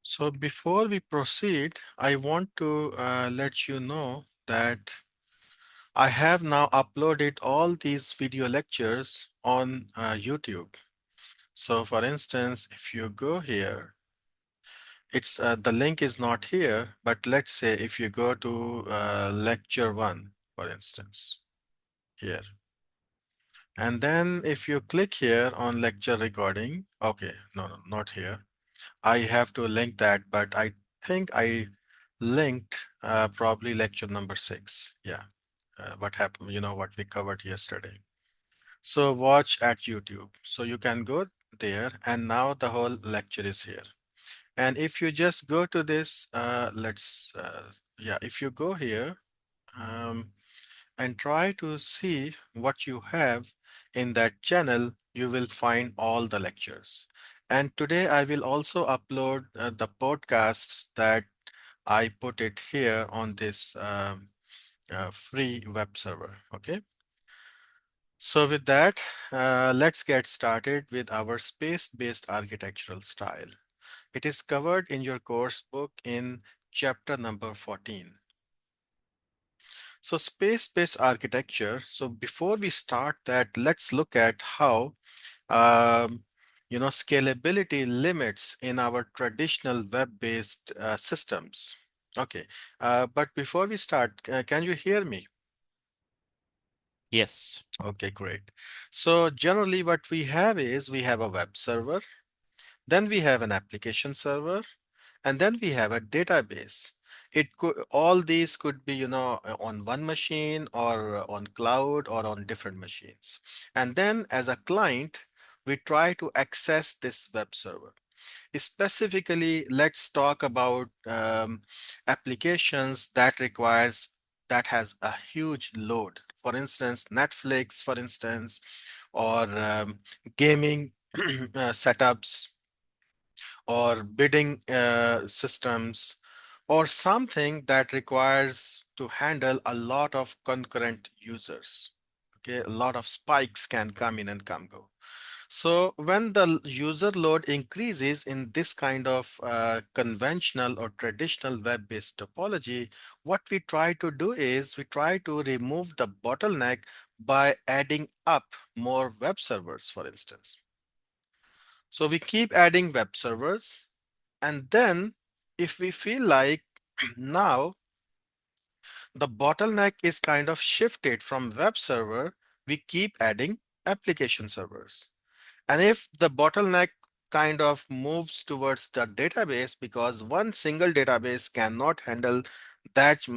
So before we proceed, I want to let you know that I have now uploaded all these video lectures on YouTube. So for instance, if you go here, it's the link is not here, but let's say if you go to lecture one, for instance, here, and then if you click here on lecture recording, okay, no, not here. I have to link that, but I think I linked probably lecture number 6. Yeah, what happened, what we covered yesterday. So watch at YouTube. So you can go there, and now the whole lecture is here. And if you just go to this, yeah, if you go here, um, and try to see what you have in that channel, you will find all the lectures. And today I will also upload the podcasts that I put it here on this free web server. Okay. So with that, let's get started with our space-based architectural style. It is covered in your course book in chapter number 14. So space-based architecture. So before we start that, let's look at how um, scalability limits in our traditional web-based systems. Okay, but before we start, can you hear me? Yes. Okay, great. So generally what we have is we have a web server, then we have an application server, and then we have a database. It could all these could be on one machine or on cloud or on different machines. And then as a client, we try to access this web server. Specifically, let's talk about applications that has a huge load. For instance, Netflix, for instance, or gaming setups, or bidding systems, or something that requires to handle a lot of concurrent users. Okay, a lot of spikes can come in and come go. So when the user load increases in this kind of conventional or traditional web-based topology, what we try to do is we try to remove the bottleneck by adding up more web servers, for instance. So we keep adding web servers, and then if we feel like now the bottleneck is kind of shifted from web server, we keep adding application servers. And if the bottleneck kind of moves towards the database, because one single database cannot handle that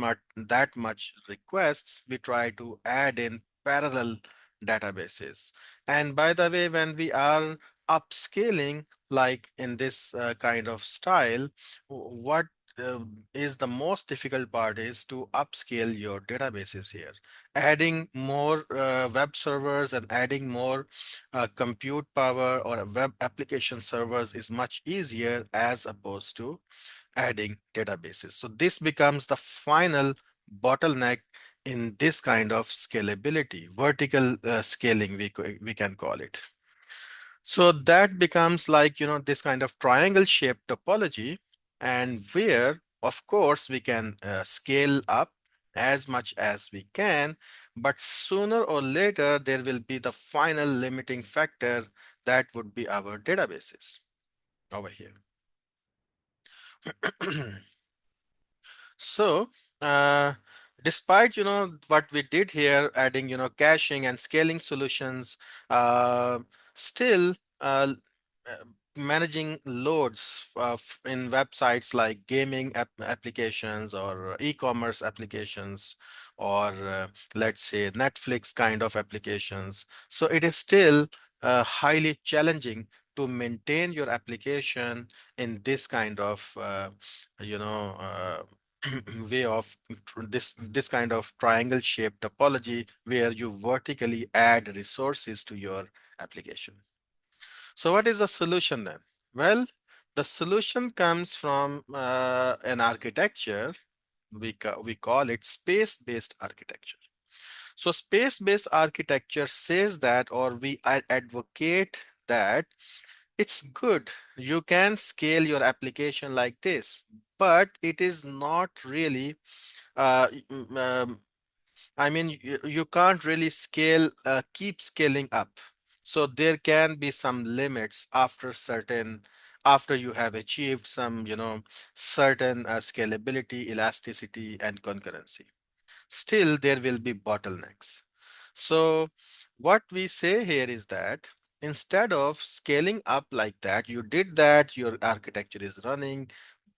much requests, we try to add in parallel databases. And by the way, when we are upscaling, like in this kind of style, what uh, is the most difficult part is to upscale your databases here. Adding more web servers and adding more compute power or web application servers is much easier as opposed to adding databases. So this becomes the final bottleneck in this kind of scalability, vertical scaling, we can call it. So that becomes like, this kind of triangle shaped topology, and where, of course, we can scale up as much as we can, but sooner or later, there will be the final limiting factor that would be our databases over here. So, uh, despite what we did here, adding caching and scaling solutions, uh, still uh, managing loads in websites like gaming applications or e-commerce applications, or let's say Netflix kind of applications. So it is still highly challenging to maintain your application in this kind of you know uh, way of this kind of triangle shaped topology where you vertically add resources to your application. So what is the solution then? Well, the solution comes from an architecture. We call it space-based architecture. So space-based architecture says that, or we advocate that It's good. You can scale your application like this, but it is not really, uh, mm, um, I mean, you can't really keep scaling up. So there can be some limits after you have achieved some, certain scalability, elasticity, and concurrency. Still there will be bottlenecks. So what we say here is that instead of scaling up like that, you did that, your architecture is running,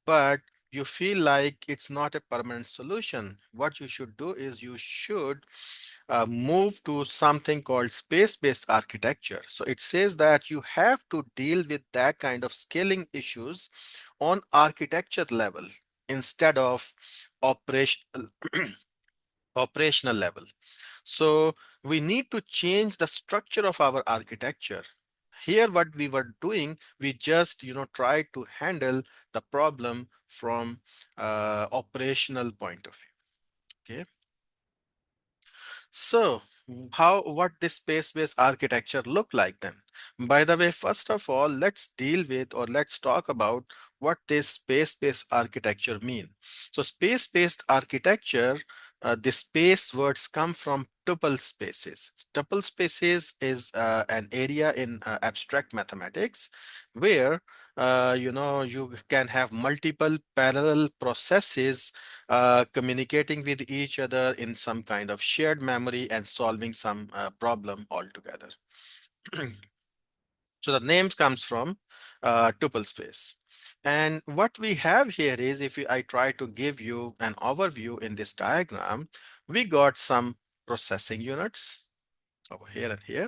but you feel like it's not a permanent solution. What you should do is you should move to something called space-based architecture. So it says that you have to deal with that kind of scaling issues on architecture level instead of operational operational level. So we need to change the structure of our architecture. Here, what we were doing, we just, tried to handle the problem from operational point of view. Okay. So what this space-based architecture look like then? By the way, first of all, let's deal with or let's talk about what this space-based architecture mean. So space-based architecture, the space words come from tuple spaces. Tuple spaces is an area in abstract mathematics where you can have multiple parallel processes communicating with each other in some kind of shared memory and solving some problem altogether. So the names comes from tuple space. And what we have here is I try to give you an overview in this diagram, we got some processing units over here and here.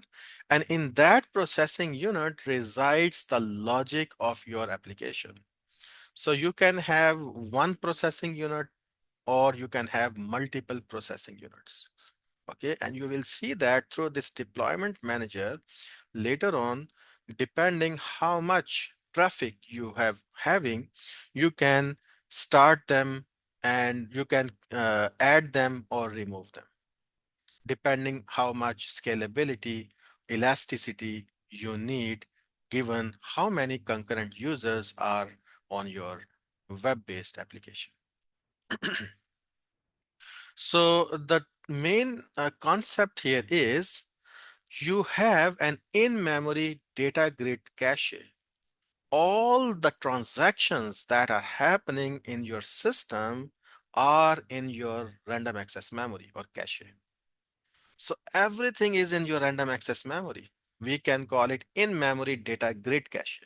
And in that processing unit resides the logic of your application. So you can have one processing unit or you can have multiple processing units. Okay, and you will see that through this deployment manager later on, depending how much traffic you have having, you can start them and you can add them or remove them, depending how much scalability, elasticity you need, given how many concurrent users are on your web-based application. So the main concept here is you have an in-memory data grid cache. All the transactions that are happening in your system are in your random access memory or cache. So everything is in your random access memory. We can call it in-memory data grid cache.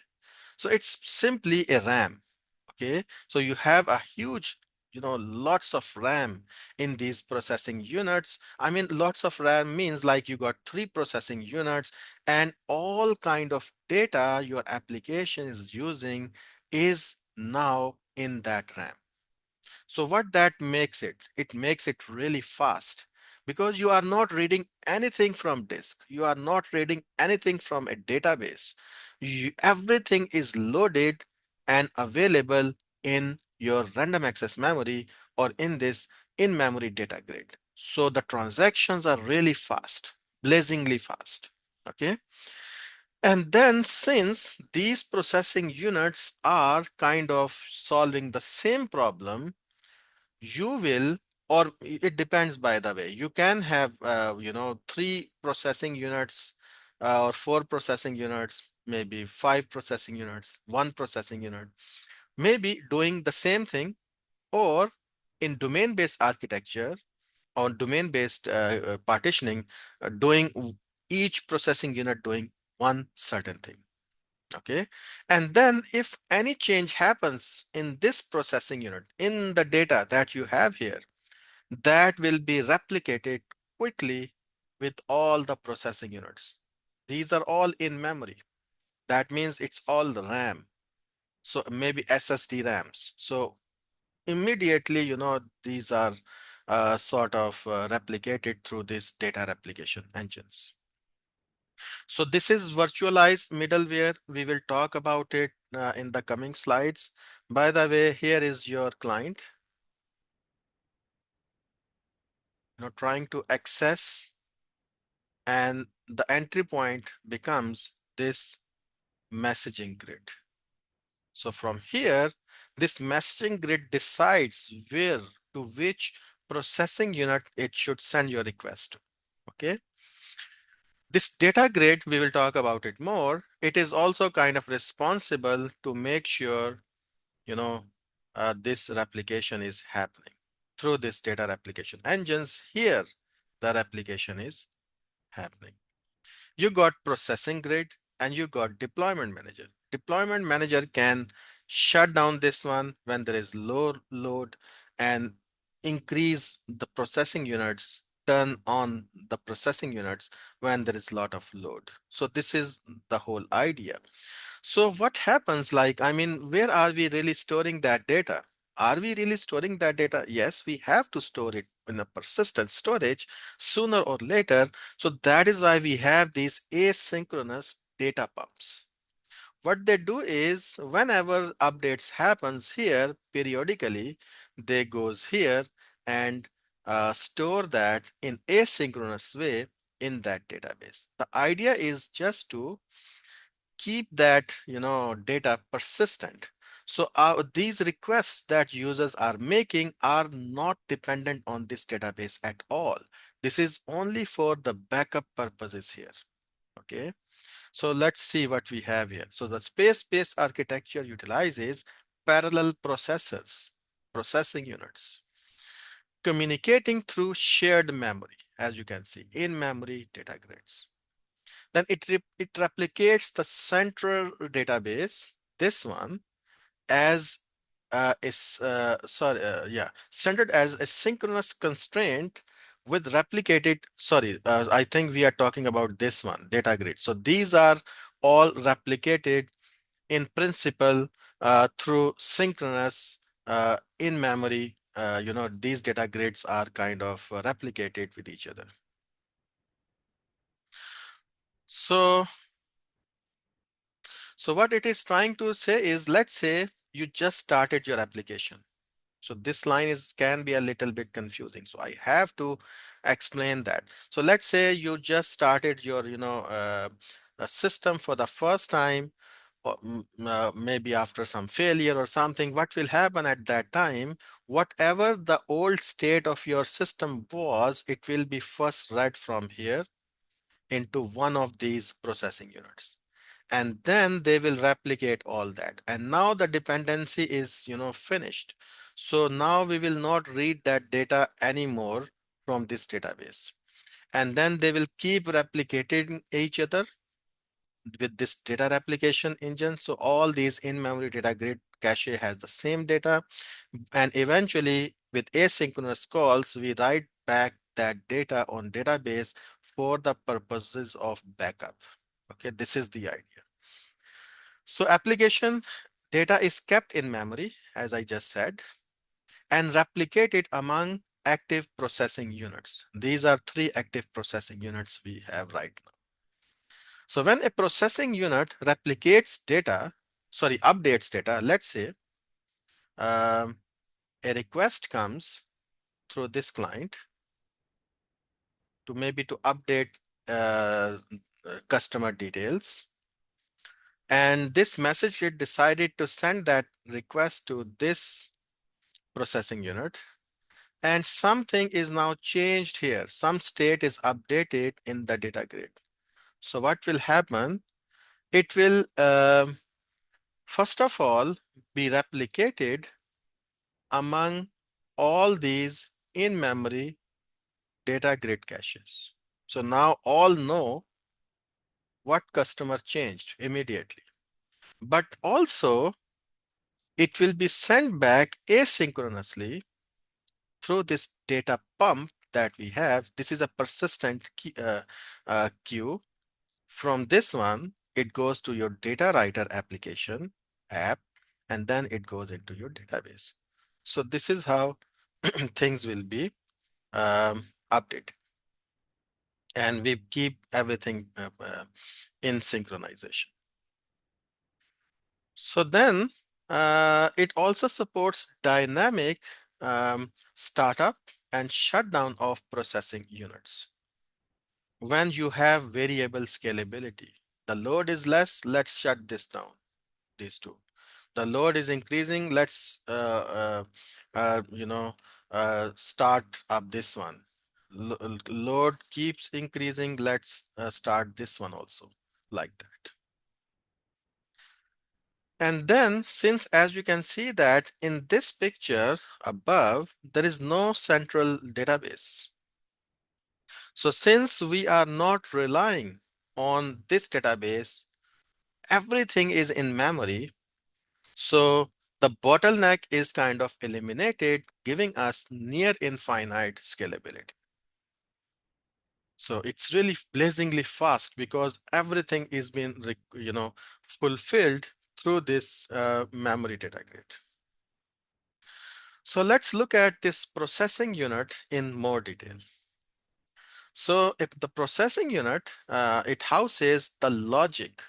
So it's simply a RAM. Okay, so you have a huge, lots of RAM in these processing units. I mean, lots of RAM means like you got 3 processing units and all kind of data your application is using is now in that RAM. So what that makes it? It makes it really fast because you are not reading anything from disk. You are not reading anything from a database. Everything is loaded and available in your random access memory or in this in-memory data grid. So the transactions are really fast, blazingly fast. Okay. And then since these processing units are kind of solving the same problem, you will, or it depends, by the way, you can have 3 processing units or 4 processing units, maybe 5 processing units, 1 processing unit, maybe doing the same thing, or in domain-based architecture or domain-based partitioning, doing each processing unit doing one certain thing. Okay. And then if any change happens in this processing unit, in the data that you have here, that will be replicated quickly with all the processing units. These are all in memory. That means it's all RAM. So maybe SSD RAMs. So immediately, these are sort of replicated through these data replication engines. So this is virtualized middleware. We will talk about it in the coming slides. By the way, here is your client, trying to access, and the entry point becomes this messaging grid. So from here, this messaging grid decides where to which processing unit it should send your request to. Okay. This data grid, we will talk about it more. It is also kind of responsible to make sure, you know, this replication is happening through this data replication engines. Here, the replication is happening. You got processing grid and you got deployment manager. Deployment manager can shut down this one when there is low load and increase the processing units, turn on the processing units when there is a lot of load. So this is the whole idea. So what happens, like, I mean, where are we really storing that data? Are we really storing that data? Yes, we have to store it in a persistent storage sooner or later. So that is why we have these asynchronous data pumps. What they do is whenever updates happens here periodically, they goes here and store that in asynchronous way in that database. The idea is just to keep that data persistent. So these requests that users are making are not dependent on this database at all. This is only for the backup purposes here. Okay, so let's see what we have here. So the space-based architecture utilizes parallel processors, processing units, communicating through shared memory, as you can see, in-memory data grids. Then it replicates the central database, this one, as centered as a synchronous constraint with replicated. Sorry, I think we are talking about this one, data grid. So these are all replicated in principle through synchronous in memory. These data grids are kind of replicated with each other. So So what it is trying to say is, let's say you just started your application. So this line can be a little bit confusing. So I have to explain that. So let's say you just started your, system for the first time, or maybe after some failure or something. What will happen at that time? Whatever the old state of your system was, it will be first read from here into one of these processing units, and then they will replicate all that, and now the dependency is finished. So now we will not read that data anymore from this database, and then they will keep replicating each other with this data replication engine. So all these in-memory data grid cache has the same data, and eventually with asynchronous calls we write back that data on database for the purposes of backup. Okay, this is the idea. So application data is kept in memory, as I just said, and replicated among active processing units. These are three active processing units we have right now. So when a processing unit updates data, let's say um, a request comes through this client to maybe to update customer details. And this message grid decided to send that request to this processing unit. And something is now changed here. Some state is updated in the data grid. So what will happen? It will, first of all, be replicated among all these in-memory data grid caches. So now all know what customer changed immediately. But also, it will be sent back asynchronously through this data pump that we have. This is a persistent queue. From this one, it goes to your data writer application app, and then it goes into your database. So this is how things will be updated. And we keep everything in synchronization. So then it also supports dynamic startup and shutdown of processing units when you have variable scalability. The load is less, let's shut this down, these two. The load is increasing, let's start up this one. Load keeps increasing, let's start this one also, like that. And then, since as you can see that in this picture above, there is no central database. So since we are not relying on this database, everything is in memory. So the bottleneck is kind of eliminated, giving us near infinite scalability. So it's really blazingly fast because everything is being, fulfilled through this memory data grid. So let's look at this processing unit in more detail. So if the processing unit, it houses the logic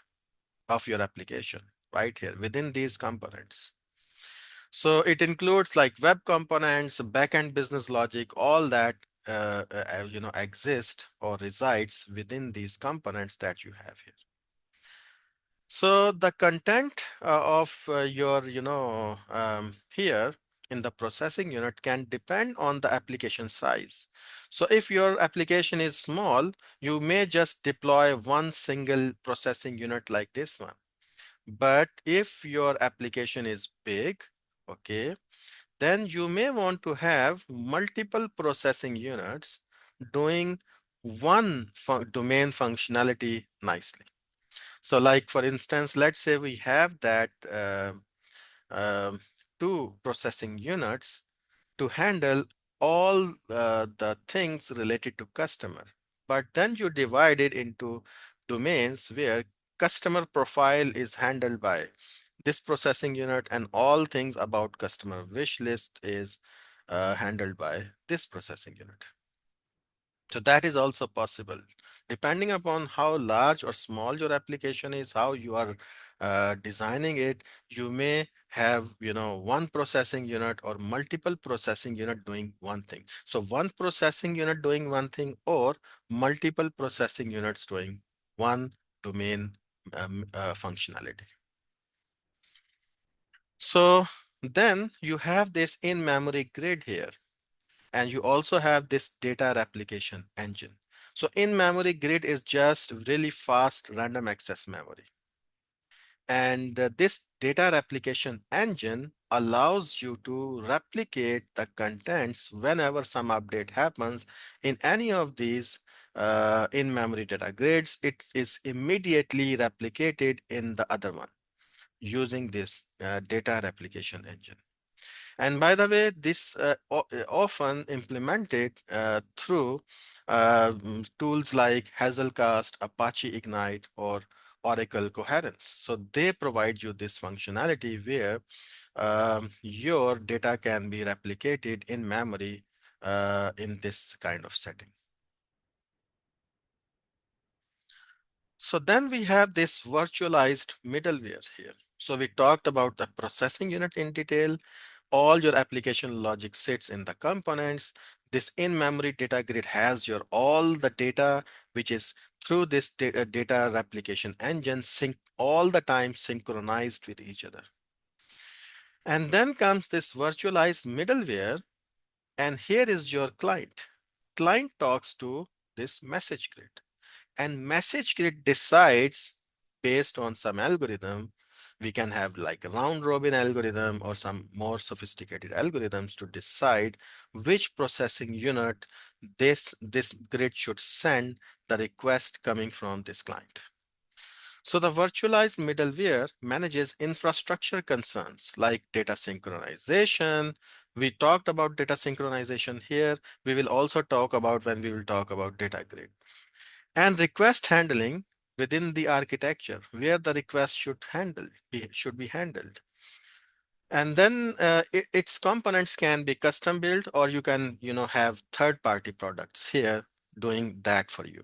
of your application right here within these components. So it includes like web components, backend business logic, all that exist or resides within these components that you have here. So the content of your, here in the processing unit can depend on the application size. So if your application is small, you may just deploy one single processing unit like this one. But if your application is big, okay, then you may want to have multiple processing units doing one domain functionality nicely. So like for instance, let's say we have that um, two processing units to handle all the things related to customer. But then you divide it into domains where customer profile is handled by this processing unit and all things about customer wish list is handled by this processing unit. So that is also possible. Depending upon how large or small your application is, how you are designing it, you may have, one processing unit or multiple processing unit doing one thing. So one processing unit doing one thing or multiple processing units doing one domain functionality. So then you have this in-memory grid here. And you also have this data replication engine. So in-memory grid is just really fast random access memory. And this data replication engine allows you to replicate the contents whenever some update happens in any of these in-memory data grids. It is immediately replicated in the other one using this data replication engine. And by the way, this often implemented through tools like Hazelcast, Apache Ignite, or Oracle Coherence. So they provide you this functionality where your data can be replicated in memory in this kind of setting. So then we have this virtualized middleware here. So we talked about the processing unit in detail. All your application logic sits in the components. This in-memory data grid has your all the data, which is through this data replication engine, sync all the time synchronized with each other. And then comes this virtualized middleware, and here is your client. Client talks to this message grid, and message grid decides based on some algorithm. We can have like a round robin algorithm or some more sophisticated algorithms to decide which processing unit this grid should send the request coming from this client. So the virtualized middleware manages infrastructure concerns like data synchronization. We talked about data synchronization here. We will also talk about when we will talk about data grid. And request handling within the architecture where the request should be handled. And then its components can be custom built, or you can have third-party products here doing that for you.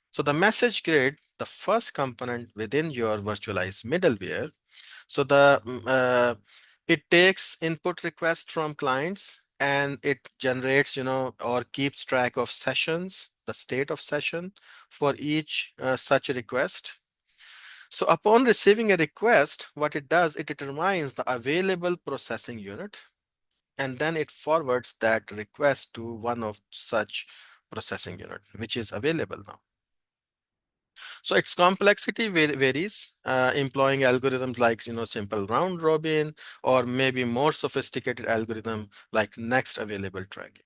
So the message grid, the first component within your virtualized middleware. So it takes input requests from clients and it generates, or keeps track of sessions, the state of session for each such request. So upon receiving a request, what it does, it determines the available processing unit, and then it forwards that request to one of such processing unit, which is available now. So its complexity varies, employing algorithms like simple round robin, or maybe more sophisticated algorithm like next available tracking.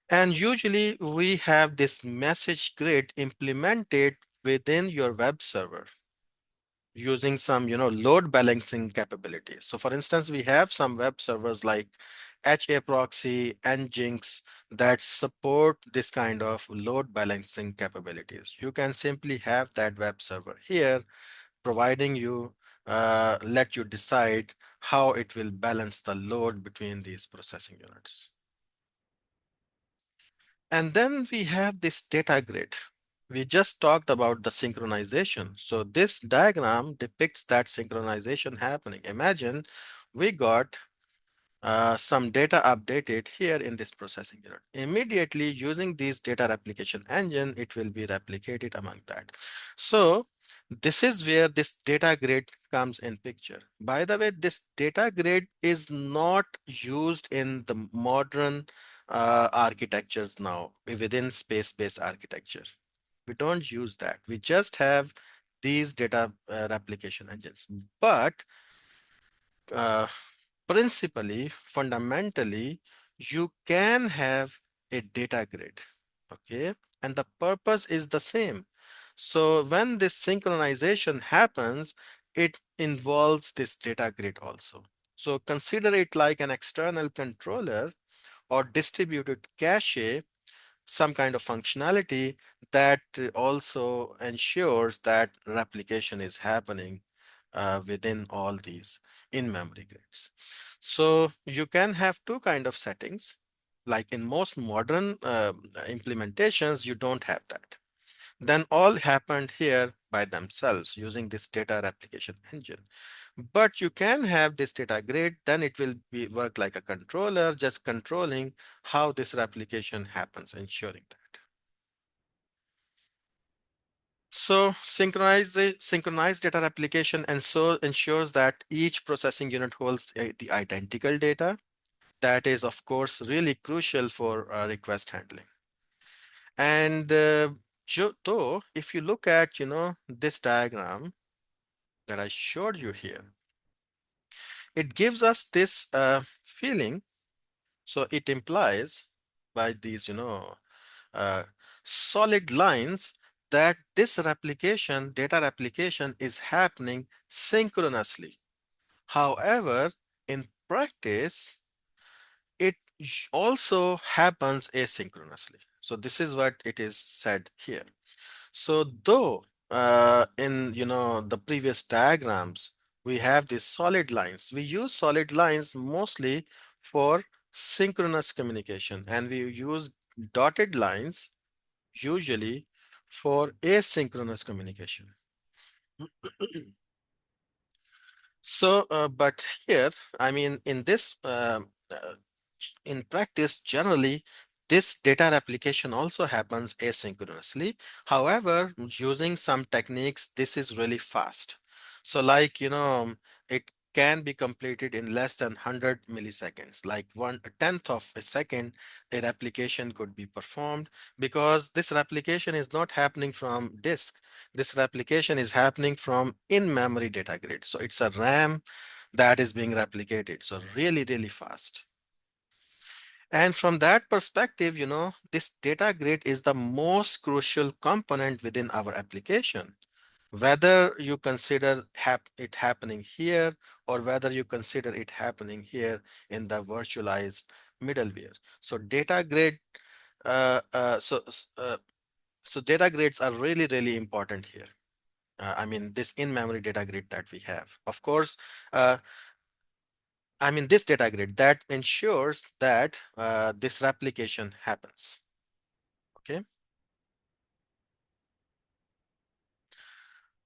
And usually we have this message grid implemented within your web server using some load balancing capabilities. So for instance, we have some web servers like HA proxy and Nginx that support this kind of load balancing capabilities. You can simply have that web server here, providing you let you decide how it will balance the load between these processing units. And then we have this data grid. We just talked about the synchronization. So this diagram depicts that synchronization happening. Imagine we got some data updated here in this processing unit. Immediately using this data replication engine, it will be replicated among that. So this is where this data grid comes in picture. By the way, this data grid is not used in the modern architectures now within space-based architecture. We don't use that. We just have these data replication engines. But uh, principally, fundamentally, you can have a data grid, okay? And the purpose is the same. So when this synchronization happens, it involves this data grid also. So consider it like an external controller or distributed cache, some kind of functionality that also ensures that replication is happening within all these in-memory grids. So you can have two kind of settings. Like in most modern implementations, you don't have that. Then all happened here by themselves using this data replication engine. But you can have this data grid, then it will be work like a controller, just controlling how this replication happens, ensuring that. So synchronized data replication and so ensures that each processing unit holds the identical data. That is, of course, really crucial for request handling. And though, if you look at, this diagram that I showed you here, it gives us this feeling. So it implies by these, uh, solid lines that this replication, data replication is happening synchronously. However, in practice, it also happens asynchronously. So this is what it is said here. So though in the previous diagrams, we have these solid lines. We use solid lines mostly for synchronous communication, and we use dotted lines usually for asynchronous communication. So, but here, I mean, in this, in practice, generally, this data replication also happens asynchronously. However, using some techniques, this is really fast. So like, it can be completed in less than 100 milliseconds, like 1/10 of a second, a replication could be performed because this replication is not happening from disk. This replication is happening from in-memory data grid. So it's a RAM that is being replicated. So really, really fast. And from that perspective, this data grid is the most crucial component within our application. Whether you consider it happening here or whether you consider it happening here in the virtualized middleware. So data grid, uh, uh, so, uh, so data grids are really, really important here. I mean, this in-memory data grid that we have. Of course, uh, I mean, this data grid that ensures that this replication happens. Okay.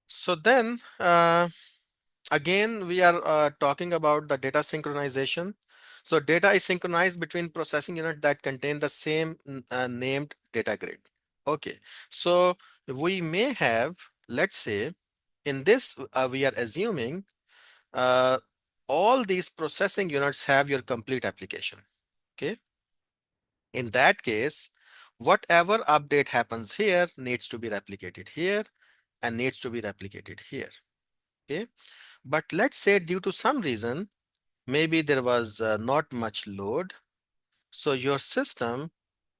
So then again, we are talking about the data synchronization. So data is synchronized between processing units that contain the same named data grid. Okay, so we may have, let's say, in this, we are assuming uh, all these processing units have your complete application. Okay, in that case, whatever update happens here needs to be replicated here and needs to be replicated here. Okay, but let's say due to some reason, maybe there was not much load, so your system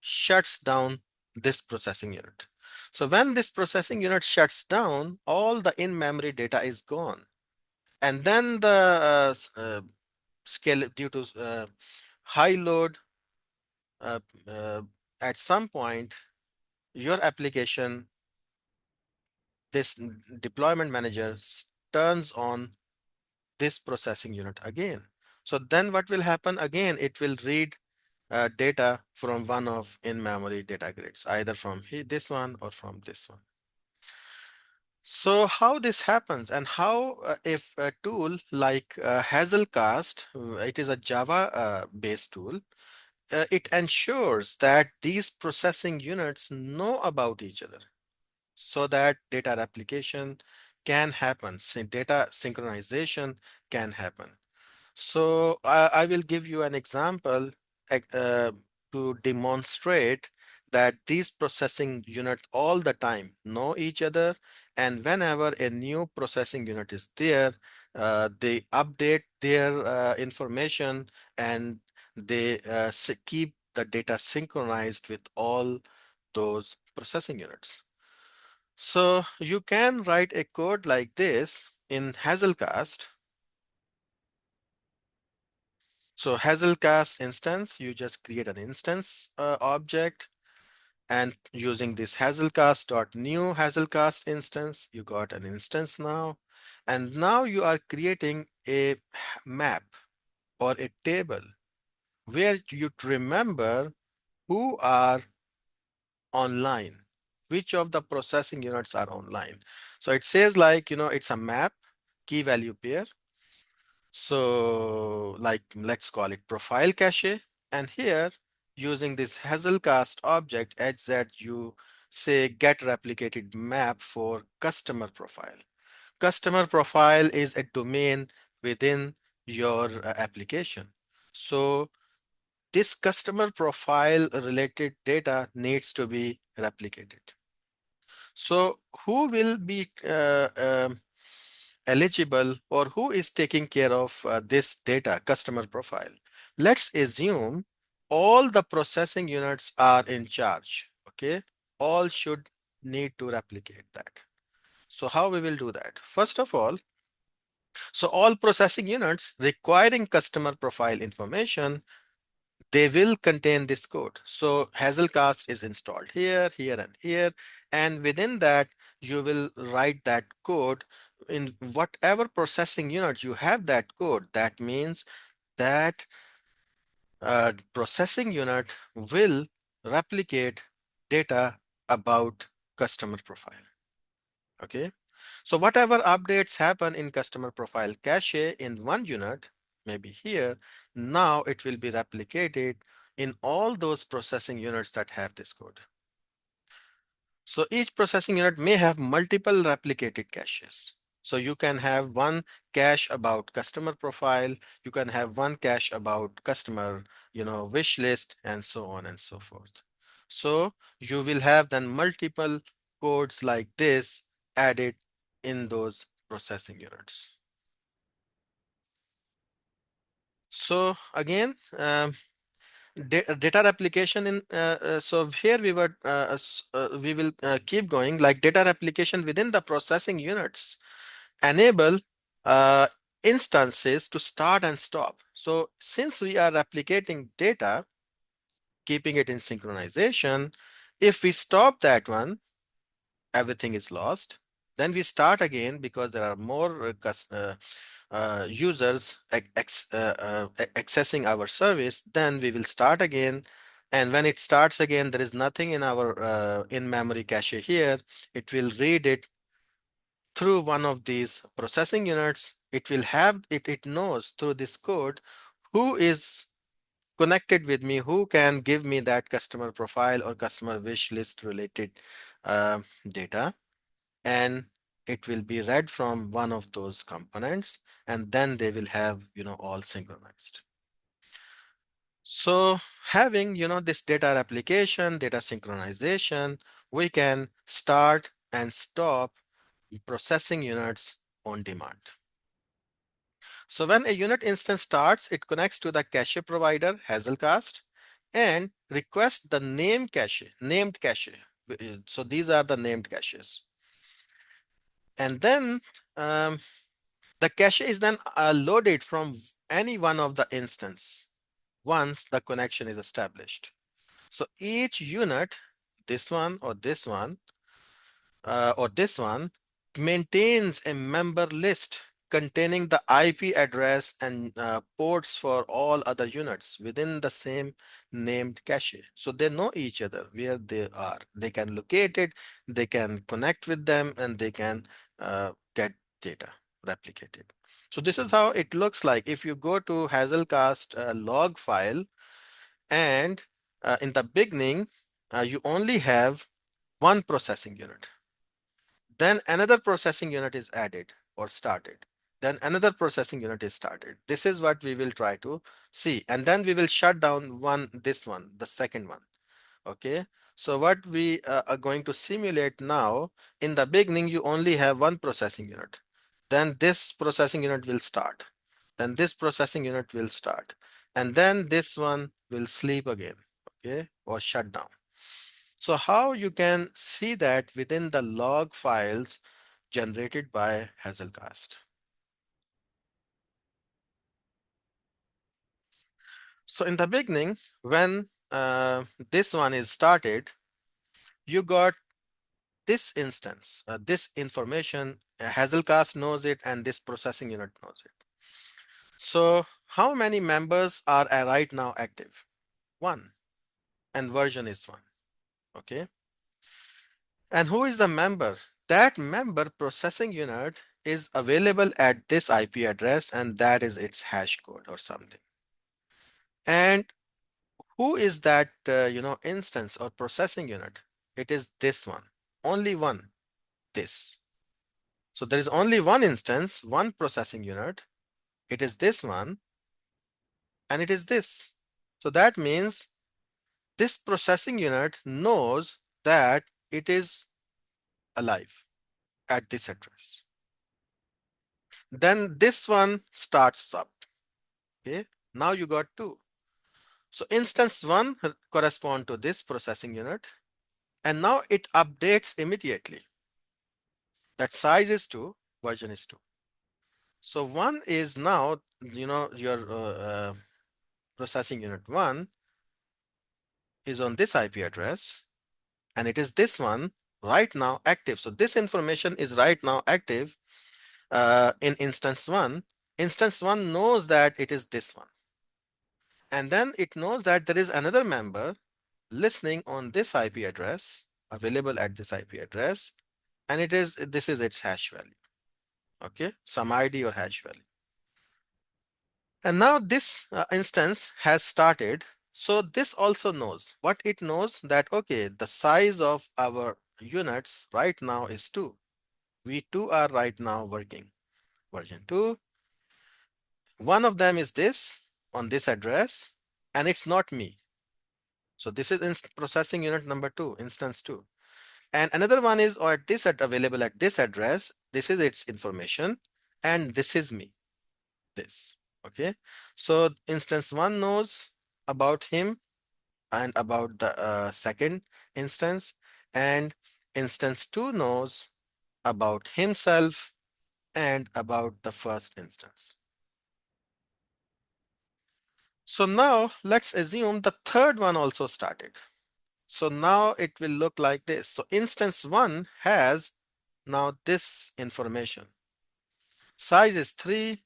shuts down this processing unit. So when this processing unit shuts down, all the in-memory data is gone. And then the scale due to high load, uh, uh, at some point, your application, this deployment manager turns on this processing unit again. So then what will happen again? It will read data from one of in-memory data grids, either from this one or from this one. So how this happens and how if a tool like Hazelcast, it is a Java based tool, it ensures that these processing units know about each other so that data replication can happen, data synchronization can happen. So I will give you an example to demonstrate that these processing units all the time know each other, and whenever a new processing unit is there, they update their information and they keep the data synchronized with all those processing units. So you can write a code like this in Hazelcast. So Hazelcast instance, you just create an instance object, and using this Hazelcast.new Hazelcast instance, you got an instance now. And now you are creating a map or a table where you remember who are online, which of the processing units are online. So it says like, it's a map, key value pair. So like let's call it profile cache. And here using this Hazelcast object HZ, you say get replicated map for customer profile. Customer profile is a domain within your application. So this customer profile related data needs to be replicated. So who will be eligible or who is taking care of this data customer profile? Let's assume all the processing units are in charge. Okay, all should need to replicate that. So how we will do that? First of all, so all processing units requiring customer profile information, they will contain this code. So Hazelcast is installed here, here, and here. And within that, you will write that code in whatever processing unit you have that code. That means that processing unit will replicate data about customer profile. Okay. So whatever updates happen in customer profile cache in one unit, maybe here, now it will be replicated in all those processing units that have this code. So each processing unit may have multiple replicated caches. So you can have one cache about customer profile, you can have one cache about customer, wish list, and so on and so forth. So you will have then multiple codes like this added in those processing units. So again, data replication in so here we will keep going, like data replication within the processing units enable uh, instances to start and stop. So since we are replicating data, keeping it in synchronization, if we stop that one, everything is lost. Then we start again because there are more users accessing our service. Then we will start again. And when it starts again, there is nothing in our in-memory cache here. It will read it through one of these processing units. It will have it knows through this code who is connected with me, who can give me that customer profile or customer wish list related data, and it will be read from one of those components, and then they will have, all synchronized. So having, this data replication, data synchronization, we can start and stop processing units on demand. So when a unit instance starts, it connects to the cache provider, Hazelcast, and requests the named cache. So these are the named caches. And then um, the cache is then loaded from any one of the instance once the connection is established. So each unit, this one or this one, or this one, maintains a member list containing the IP address and ports for all other units within the same named cache. So they know each other where they are. They can locate it, they can connect with them, and they can get data replicated. So this is how it looks like. If you go to Hazelcast log file, and in the beginning, you only have one processing unit. Then another processing unit is added or started. Then another processing unit is started. This is what we will try to see. And then we will shut down this one, the second one. Okay. So what we are going to simulate now, in the beginning, you only have one processing unit. Then this processing unit will start. Then this processing unit will start. And then this one will sleep again. Okay. Or shut down. So how you can see that within the log files generated by Hazelcast. So in the beginning, when this one is started, you got this instance, this information, Hazelcast knows it and this processing unit knows it. So how many members are right now active? One, and version is one. Okay. And who is the member? That member processing unit is available at this IP address, and that is its hash code or something. And who is that, instance or processing unit? It is this one, only one, this. So there is only one instance, one processing unit. It is this one, and it is this. So that means this processing unit knows that it is alive at this address. Then this one starts up. Okay, now you got two. So instance one correspond to this processing unit, and now it updates immediately. That size is two, version is two. So one is now, your processing unit one is on this IP address, and it is this one right now active. So this information is right now active in instance one. Instance one knows that it is this one. And then it knows that there is another member listening on this IP address, available at this IP address, and this is its hash value. Okay, some ID or hash value. And now this instance has started. So this also knows what it knows, that, okay, the size of our units right now is 2. We 2 are right now working. Version 2. One of them is this on this address, and it's not me. So this is processing unit number 2, instance 2. And another one is available at this address. This is its information, and this is me. This. Okay. So instance 1 knows about him and about the second instance, and instance 2 knows about himself and about the first instance. So now let's assume the third one also started. So now it will look like this. So instance 1 has now this information. Size is 3.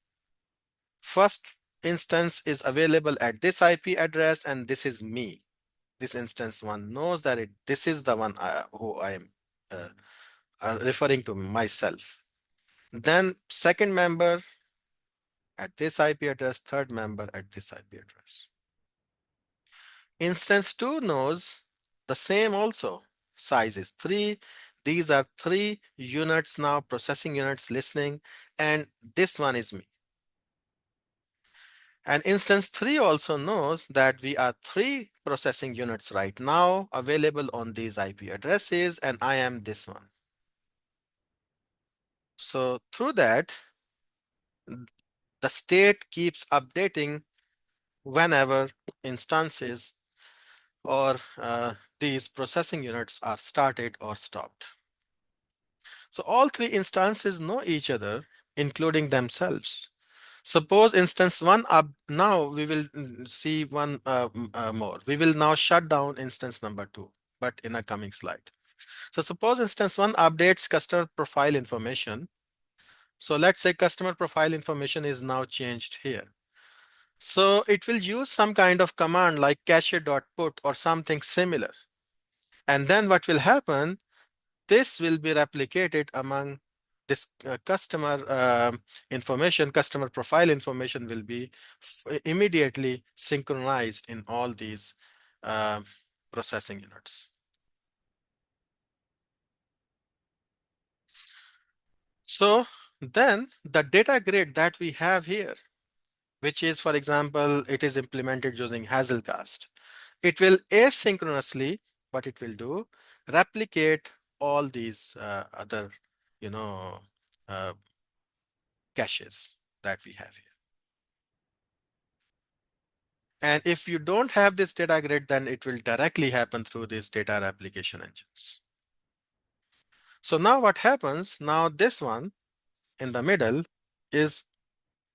First instance is available at this IP address, and this is me. This instance 1 knows that this is the one who I am referring to myself. Then second member at this IP address, third member at this IP address. Instance 2 knows the same also. Size is 3. These are 3 units now, processing units listening, and this one is me. And instance 3 also knows that we are 3 processing units right now available on these IP addresses, and I am this one. So through that, the state keeps updating whenever instances or these processing units are started or stopped. So all 3 instances know each other, including themselves. Suppose instance 1 up, now we will see one more. We will now shut down instance number 2, but in a coming slide. So suppose instance 1 updates customer profile information. So let's say customer profile information is now changed here. So it will use some kind of command like cache.put or something similar. And then what will happen? This will be replicated among this customer profile information will be immediately synchronized in all these uh, processing units. So then the data grid that we have here, which is, for example, it is implemented using Hazelcast. It will asynchronously, what it will do, replicate all these other, you know, uh, caches that we have here. And if you don't have this data grid, then it will directly happen through these data replication engines. So now what happens? Now this one in the middle is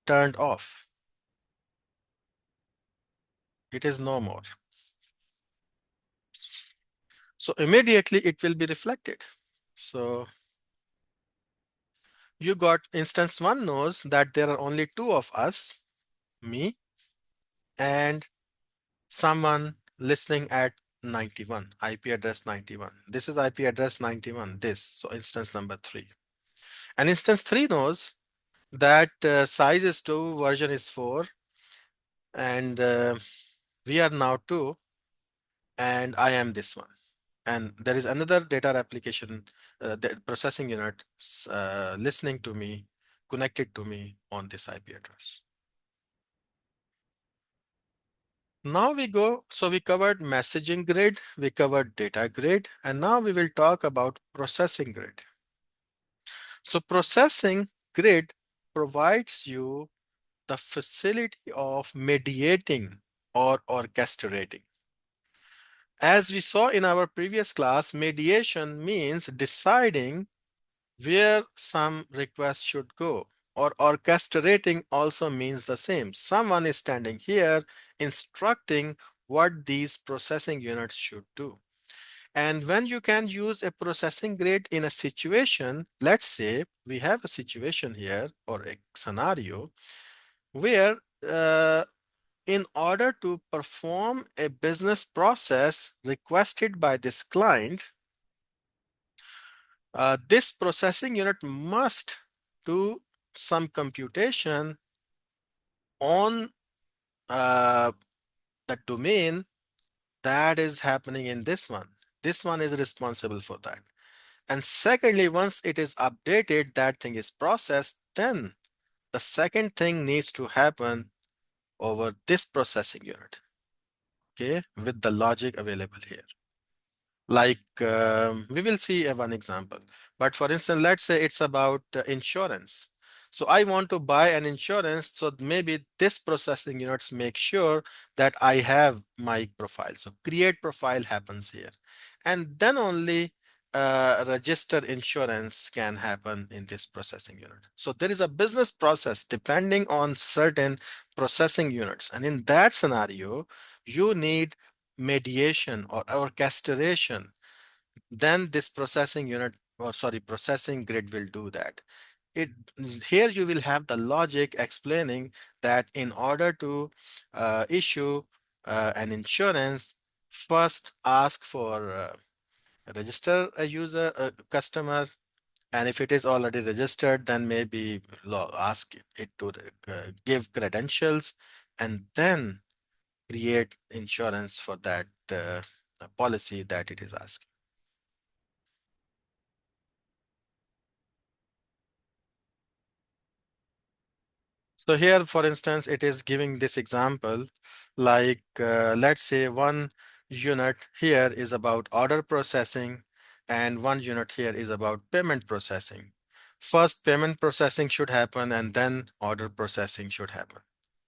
turned off. It is no more. So immediately it will be reflected. So you got instance 1 knows that there are only 2 of us, me and someone listening at 91, IP address 91. This is IP address 91, this. So instance number 3. And instance 3 knows that size is 2, version is 4, and we are now 2, and I am this one. And there is another data replication processing unit listening to me, connected to me on this IP address. Now we go, so we covered messaging grid, we covered data grid, and now we will talk about processing grid. So processing grid provides you the facility of mediating or orchestrating. As we saw in our previous class, mediation means deciding where some request should go, or orchestrating also means the same. Someone is standing here instructing what these processing units should do. And when you can use a processing grid in a situation, let's say we have a situation here or a scenario where in order to perform a business process requested by this client, this processing unit must do some computation on the domain that is happening in this one. This one is responsible for that. And secondly, once it is updated, that thing is processed, then the second thing needs to happen over this processing unit, okay, with the logic available here. Like we will see one example, but for instance, let's say it's about insurance. So I want to buy an insurance, so maybe this processing units make sure that I have my profile. So create profile happens here, and then only register insurance can happen in this processing unit. So there is a business process depending on certain processing units, and in that scenario you need mediation or orchestration. Then this processing unit, or sorry, processing grid will do that. It here you will have the logic explaining that in order to issue an insurance, first ask for register a user, a customer, and if it is already registered, then maybe ask it to give credentials, and then create insurance for that policy that it is asking. So here, for instance, it is giving this example, like let's say one unit here is about order processing and one unit here is about payment processing. First, payment processing should happen and then order processing should happen.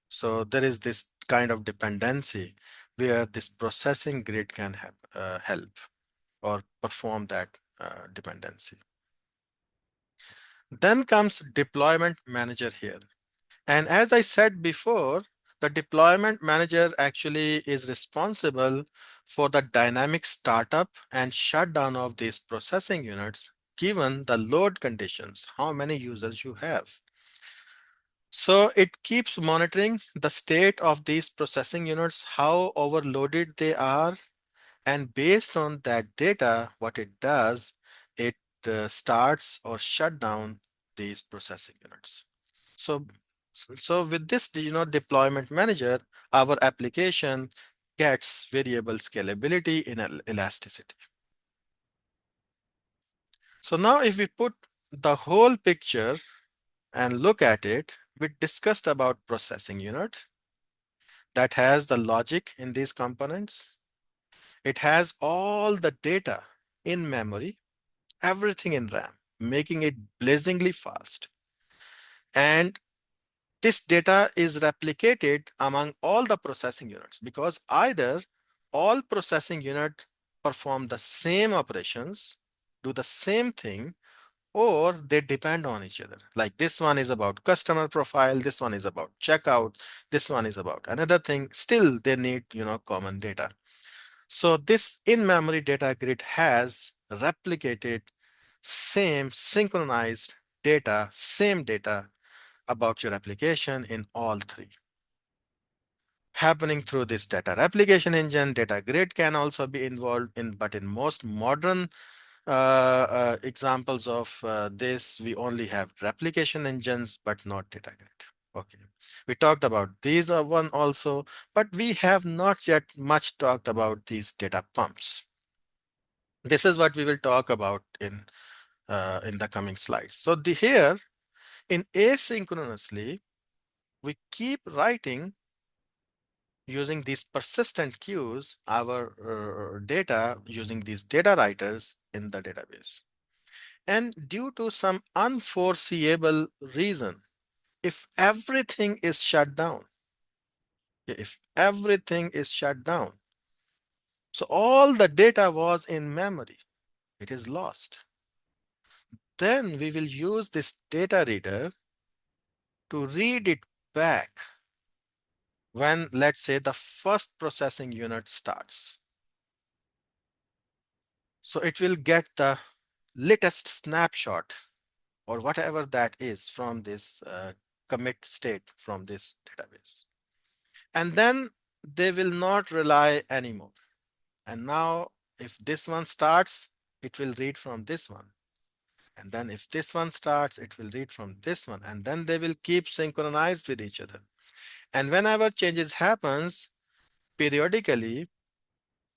So there is this kind of dependency where this processing grid can help or perform that dependency. Then comes deployment manager here. And as I said before, the deployment manager actually is responsible for the dynamic startup and shutdown of these processing units given the load conditions, how many users you have. So it keeps monitoring the state of these processing units, how overloaded they are, and based on that data, what it does, it starts or shut down these processing units. So, so with this, deployment manager, our application gets variable scalability in elasticity. So now if we put the whole picture and look at it, we discussed about processing unit that has the logic in these components. It has all the data in memory, everything in RAM, making it blazingly fast. And this data is replicated among all the processing units because either all processing units perform the same operations, do the same thing, or they depend on each other. Like this one is about customer profile, this one is about checkout, this one is about another thing. Still, they need, common data. So this in-memory data grid has replicated same synchronized data, same data about your application in all three. Happening through this data replication engine, data grid can also be involved in, but in most modern examples of this, we only have replication engines, but not data grid. Okay, we talked about these are one also, but we have not yet much talked about these data pumps. This is what we will talk about in the coming slides. So here in asynchronously, we keep writing using these persistent queues, our data using these data writers in the database. And due to some unforeseeable reason, if everything is shut down, if everything is shut down, so all the data was in memory, it is lost. Then we will use this data reader to read it back when, let's say, the first processing unit starts. So it will get the latest snapshot or whatever that is from this commit state from this database. And then they will not rely anymore. And now if this one starts, it will read from this one. And then if this one starts, it will read from this one. And then they will keep synchronized with each other. And whenever changes happens, periodically,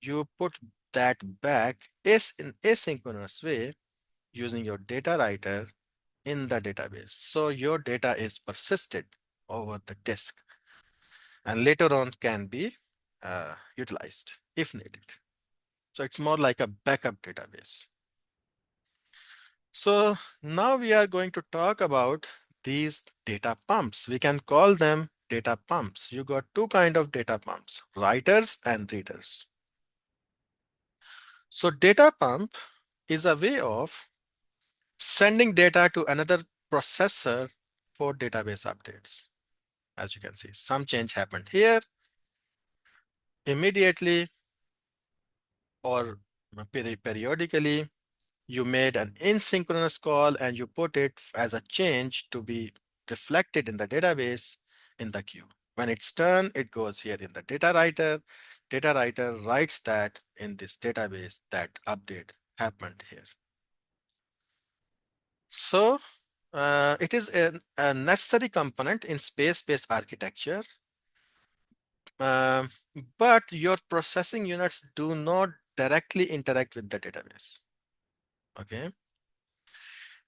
you put that back in asynchronous way using your data writer in the database. So your data is persisted over the disk and later on can be utilized if needed. So it's more like a backup database. So now we are going to talk about these data pumps. We can call them data pumps. You got two kind of data pumps, writers and readers. So data pump is a way of sending data to another processor for database updates. As you can see, some change happened here immediately or periodically. You made an asynchronous call and you put it as a change to be reflected in the database in the queue. When it's done, it goes here in the data writer. Data writer writes that in this database that update happened here. So it is a necessary component in space-based architecture. but your processing units do not directly interact with the database. Okay.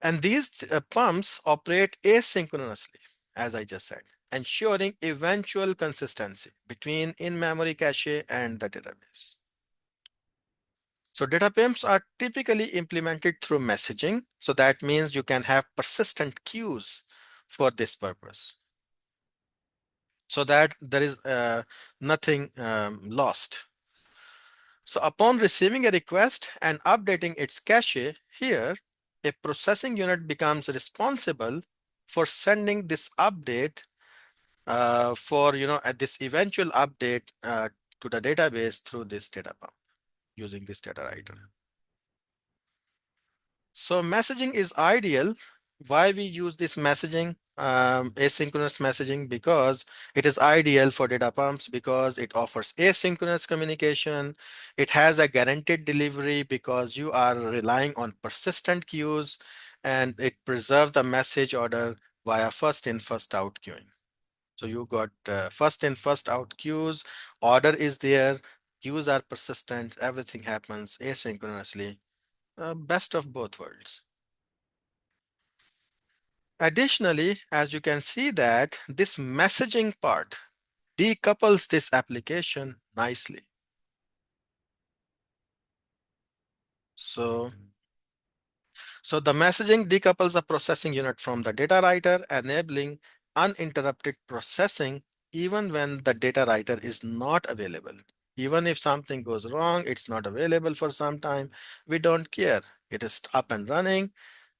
And these pumps operate asynchronously, as I just said, ensuring eventual consistency between in-memory cache and the database. So data pumps are typically implemented through messaging. So that means you can have persistent queues for this purpose so that there is nothing lost. So upon receiving a request and updating its cache, here a processing unit becomes responsible for sending this update for at this eventual update to the database through this data pump using this data writer. So messaging is ideal. Why we use this messaging, asynchronous messaging? Because it is ideal for data pumps because it offers asynchronous communication. It has a guaranteed delivery because you are relying on persistent queues, and it preserves the message order via first in, first out queuing. So you got first in, first out queues, order is there, queues are persistent, everything happens asynchronously. Best of both worlds. Additionally, as you can see that this messaging part decouples this application nicely. So, so the messaging decouples the processing unit from the data writer, enabling uninterrupted processing even when the data writer is not available. Even if something goes wrong, it's not available for some time, we don't care. It is up and running.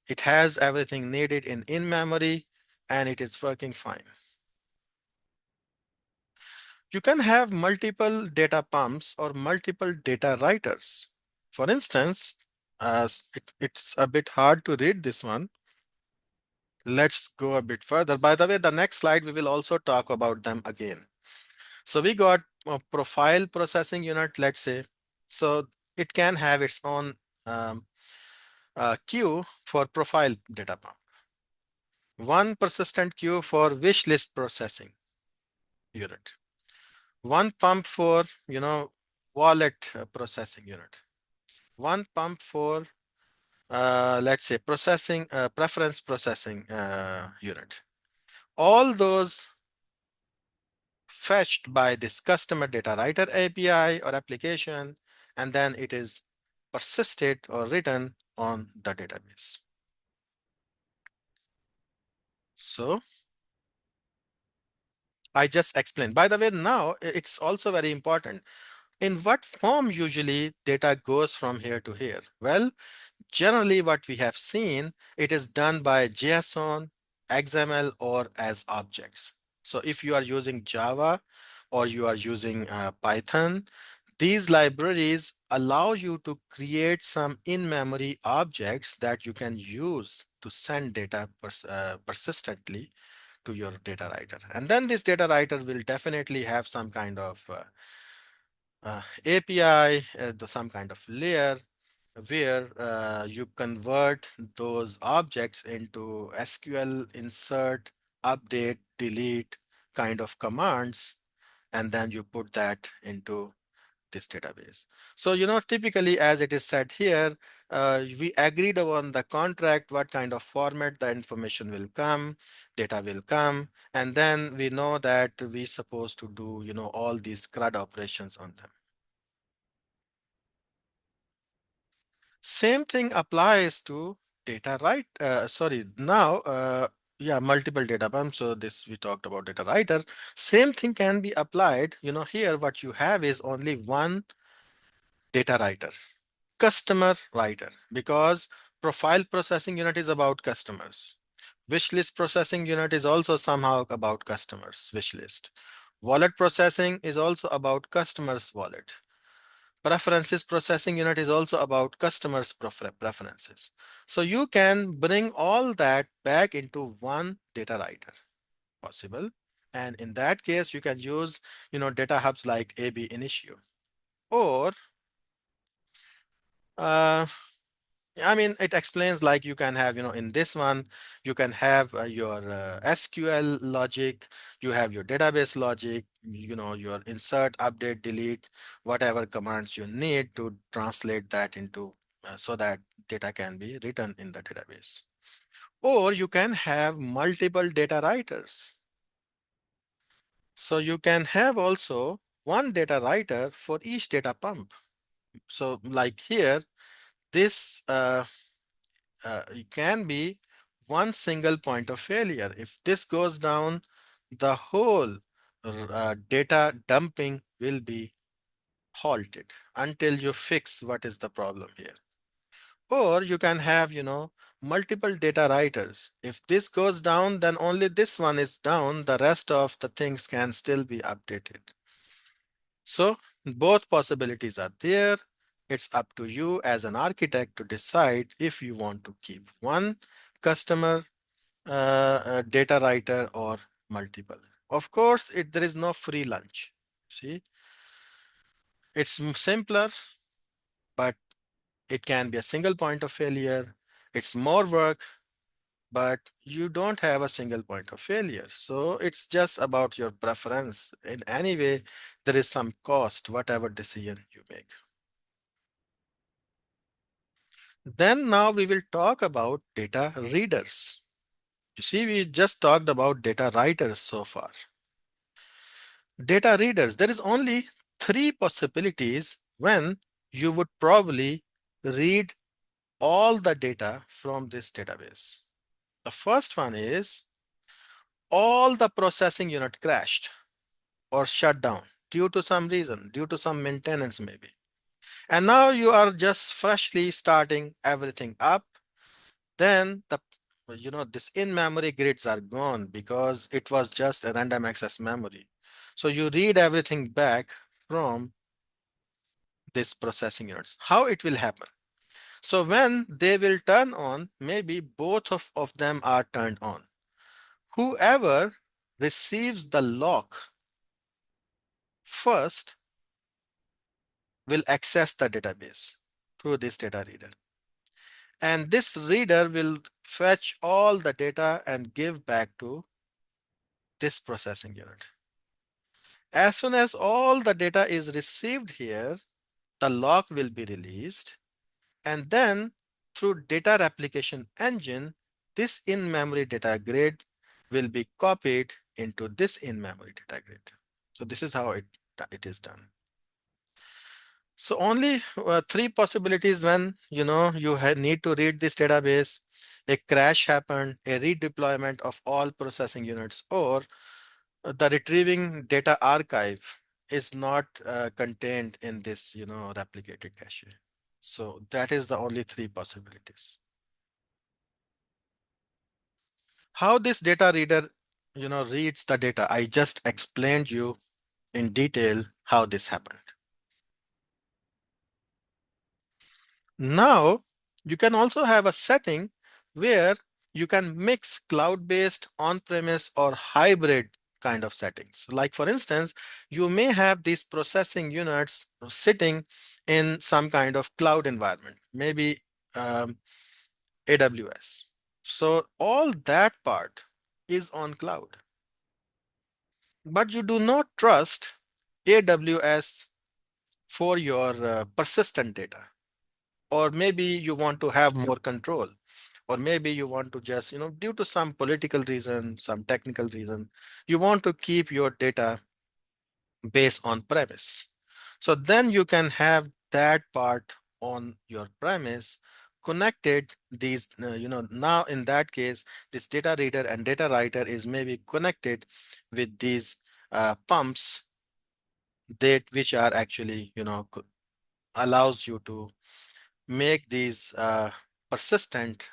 It has everything needed in memory, and it is working fine. You can have multiple data pumps or multiple data writers. For instance, as it's a bit hard to read this one. Let's go a bit further. By the way, the next slide, we will also talk about them again. So we got a profile processing unit, let's say. So it can have its own um, queue for profile data pump. One persistent queue for wish list processing unit. One pump for, wallet processing unit. One pump for, let's say, processing, preference processing unit. All those fetched by this customer data writer API or application, and then it is persisted or written on the database. So I just explained. By the way, now it's also very important. In what form usually data goes from here to here? Well, generally what we have seen, it is done by JSON, XML, or as objects. So if you are using Java or you are using Python, these libraries allow you to create some in-memory objects that you can use to send data persistently to your data writer. And then this data writer will definitely have some kind of API, some kind of layer where you convert those objects into SQL insert, update, delete kind of commands, and then you put that into this database. So, typically as it is said here, we agreed on the contract, what kind of format the information will come, data will come, and then we know that we supposed to do, all these CRUD operations on them. Same thing applies to data write. Sorry, now, yeah, multiple data pumps. So this we talked about data writer. Same thing can be applied. Here what you have is only one data writer, customer writer, because profile processing unit is about customers. Wish list processing unit is also somehow about customers, wish list. Wallet processing is also about customers' wallet. Preferences processing unit is also about customers' preferences. So you can bring all that back into one data writer possible. And in that case, you can use, data hubs like AB Initio. Or uh, I mean, it explains like you can have, in this one, you can have your SQL logic, you have your database logic, your insert, update, delete, whatever commands you need to translate that into so that data can be written in the database. Or you can have multiple data writers. So you can have also one data writer for each data pump. So like here, this it can be one single point of failure. If this goes down, the whole data dumping will be halted until you fix what is the problem here. Or you can have, multiple data writers. If this goes down, then only this one is down. The rest of the things can still be updated. So both possibilities are there. It's up to you as an architect to decide if you want to keep one customer data writer or multiple. Of course, there is no free lunch. See, it's simpler, but it can be a single point of failure. It's more work, but you don't have a single point of failure. So it's just about your preference. In any way, there is some cost, whatever decision you make. Then now we will talk about data readers. You see, we just talked about data writers so far. Data readers, there is only three possibilities when you would probably read all the data from this database. The first one is all the processing unit crashed or shut down due to some reason, due to some maintenance maybe. And now you are just freshly starting everything up. Then this in-memory grids are gone because it was just a random access memory. So you read everything back from this processing units. How it will happen? So when they will turn on, maybe both of them are turned on. Whoever receives the lock first will access the database through this data reader. And this reader will fetch all the data and give back to this processing unit. As soon as all the data is received here, the lock will be released, and then through data replication engine, this in-memory data grid will be copied into this in-memory data grid. So this is how it is done. So only three possibilities when you need to read this database. A crash happened, a redeployment of all processing units, or the retrieving data archive is not contained in this replicated cache. So that is the only three possibilities. How this data reader reads the data, I just explained you in detail how this happened. Now you can also have a setting where you can mix cloud-based, on-premise, or hybrid kind of settings. Like for instance, you may have these processing units sitting in some kind of cloud environment, maybe AWS. So all that part is on cloud, but you do not trust AWS for your persistent data, or maybe you want to have more control, or maybe you want to just, due to some political reason, some technical reason, you want to keep your data base on premise. So then you can have that part on your premise connected these, now in that case, this data reader and data writer is maybe connected with these pumps that which are actually, allows you to make these persistent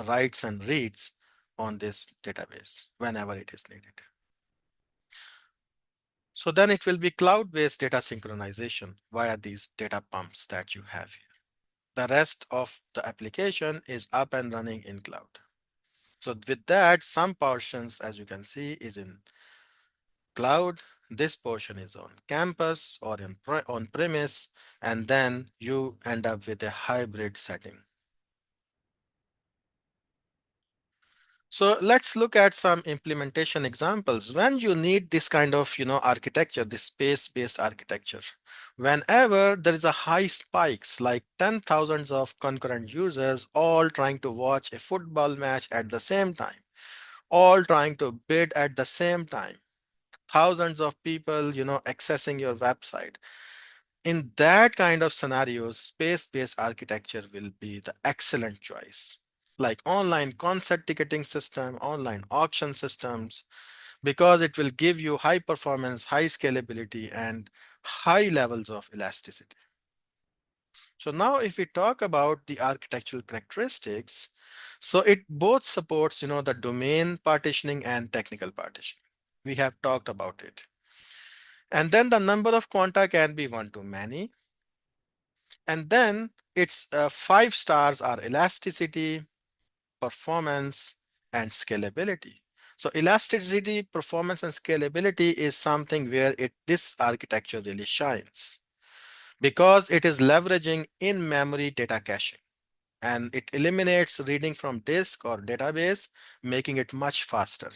writes and reads on this database whenever it is needed. So then it will be cloud-based data synchronization via these data pumps that you have here. The rest of the application is up and running in cloud. So with that, some portions, as you can see, is in cloud. This portion is on campus or on premise, and then you end up with a hybrid setting. So let's look at some implementation examples. When you need this kind of, architecture, this space-based architecture, whenever there is a high spikes, like 10,000s of concurrent users all trying to watch a football match at the same time, all trying to bid at the same time, thousands of people, accessing your website. In that kind of scenarios, space-based architecture will be the excellent choice. Like online concert ticketing system, online auction systems, because it will give you high performance, high scalability, and high levels of elasticity. So now if we talk about the architectural characteristics, so it both supports, the domain partitioning and technical partitioning. We have talked about it. And then the number of quanta can be one to many. And then its five stars are elasticity, performance, and scalability. So elasticity, performance, and scalability is something where this architecture really shines because it is leveraging in-memory data caching and it eliminates reading from disk or database, making it much faster.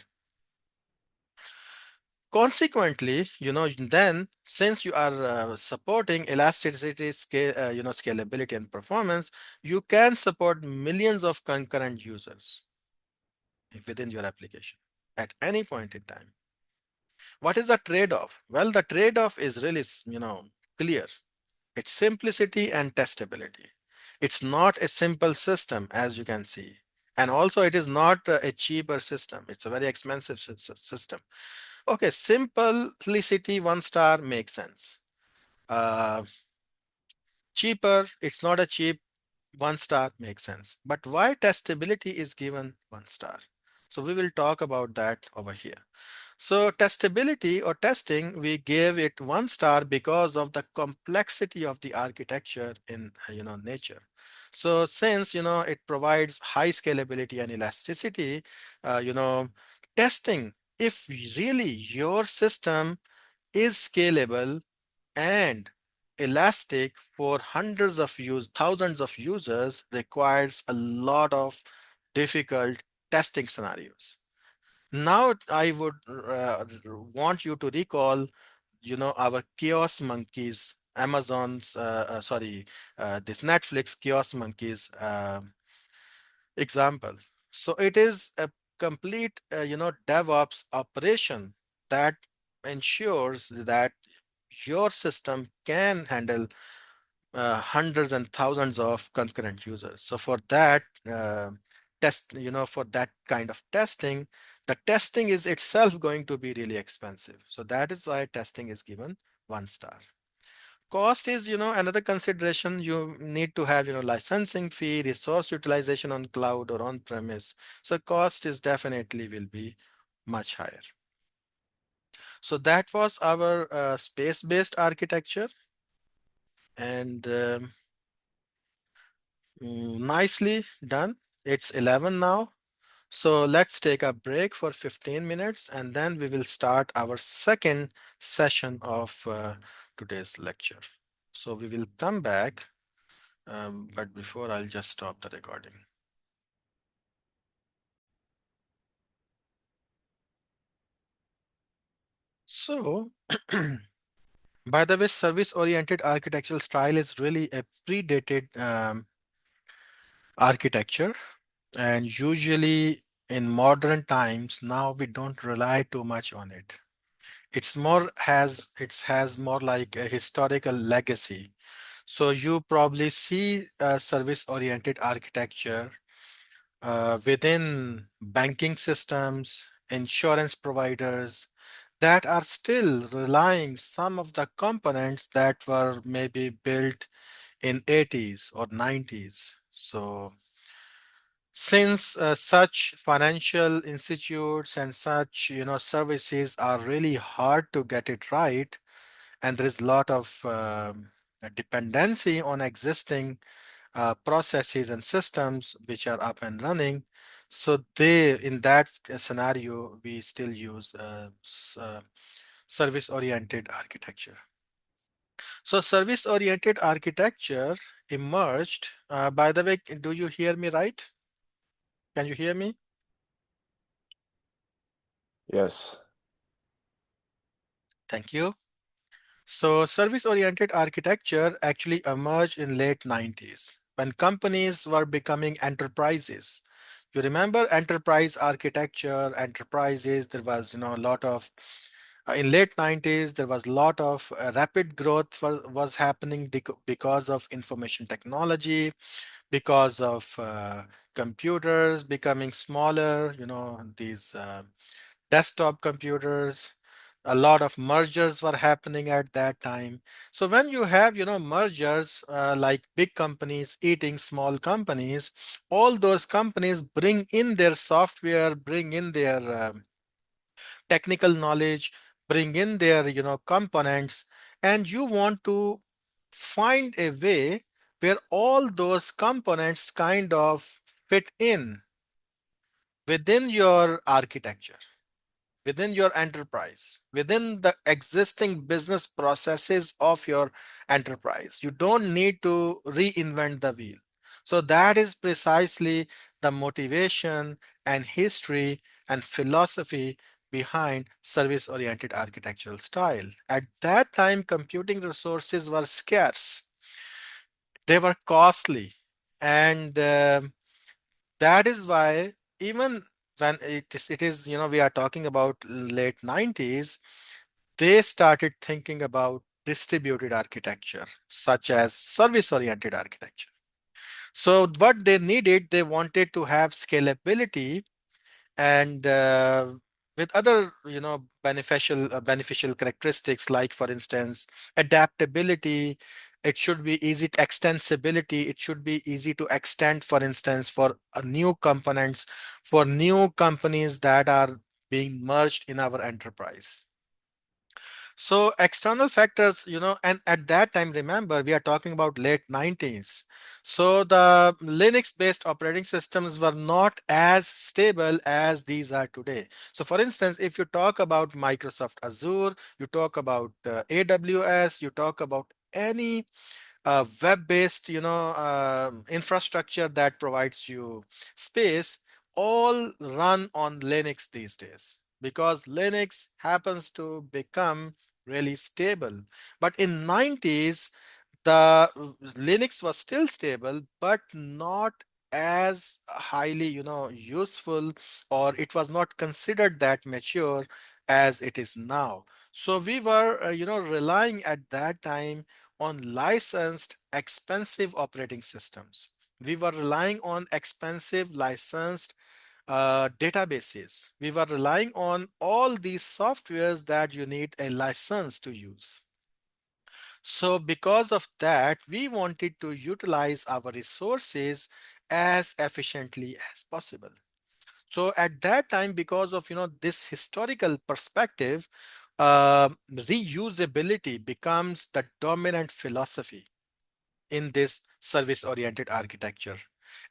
Consequently, then since you are supporting elasticity, scalability and performance, you can support millions of concurrent users within your application at any point in time. What is the trade-off? Well, the trade-off is really, clear. It's simplicity and testability. It's not a simple system, as you can see. And also it is not a cheaper system. It's a very expensive system. Okay, simplicity, one star makes sense. Uh, Cheaper, it's not a cheap, one star makes sense. But why testability is given one star? So we will talk about that over here. So testability or testing, we gave it one star because of the complexity of the architecture in nature. So since it provides high scalability and elasticity, testing, if really your system is scalable and elastic for hundreds of thousands of users requires a lot of difficult testing scenarios. Now I would want you to recall, our Chaos Monkeys, Amazon's, sorry, this Netflix Chaos Monkeys example. So it is a complete, DevOps operation that ensures that your system can handle hundreds and thousands of concurrent users. So for that for that kind of testing, the testing is itself going to be really expensive. So that is why testing is given one star. Cost is, another consideration. You need to have, licensing fee, resource utilization on cloud or on premise. So cost is definitely will be much higher. So that was our space-based architecture. And nicely done. It's 11 now. So let's take a break for 15 minutes and then we will start our second session of today's lecture. So we will come back, but before I'll just stop the recording. So, by the way, service-oriented architectural style is really a predated architecture. And usually in modern times, now we don't rely too much on it. It has more like a historical legacy. So you probably see a service-oriented architecture within banking systems, insurance providers that are still relying some of the components that were maybe built in 80s or 90s. So since such financial institutes and such services are really hard to get it right, and there is a lot of dependency on existing processes and systems which are up and running. So they, in that scenario, we still use service-oriented architecture. So service-oriented architecture emerged. By the way, do you hear me right? Can you hear me? Yes. Thank you. So, service-oriented architecture actually emerged in late 90s when companies were becoming enterprises. You remember enterprise architecture, enterprises, there was, a lot of in late 90s there was a lot of rapid growth was happening because of information technology, because of computers becoming smaller, these desktop computers. A lot of mergers were happening at that time. So when you have, mergers like big companies eating small companies, all those companies bring in their software, bring in their technical knowledge, bring in their, components, and you want to find a way where all those components kind of fit in within your architecture, within your enterprise, within the existing business processes of your enterprise. You don't need to reinvent the wheel. So that is precisely the motivation and history and philosophy behind service oriented architectural style. At that time, computing resources were scarce, they were costly, and that is why even when it is, we are talking about late 90s, they started thinking about distributed architecture, such as service oriented architecture. So what they needed, they wanted to have scalability and with other, beneficial characteristics, like for instance adaptability. It should be easy to extensibility, it should be easy to extend, for instance, for new components, for new companies that are being merged in our enterprise. So external factors, and at that time, remember, we are talking about late 90s. So the Linux-based operating systems were not as stable as these are today. So for instance, if you talk about Microsoft Azure, you talk about AWS, you talk about any web-based, infrastructure that provides you space, all run on Linux these days because Linux happens to become really stable. But in 90s, the Linux was still stable, but not as highly, useful, or it was not considered that mature as it is now. So we were, relying at that time on licensed, expensive operating systems. We were relying on expensive licensed databases. We were relying on all these softwares that you need a license to use. So because of that, we wanted to utilize our resources as efficiently as possible. So at that time, because of this historical perspective, reusability becomes the dominant philosophy in this service oriented architecture.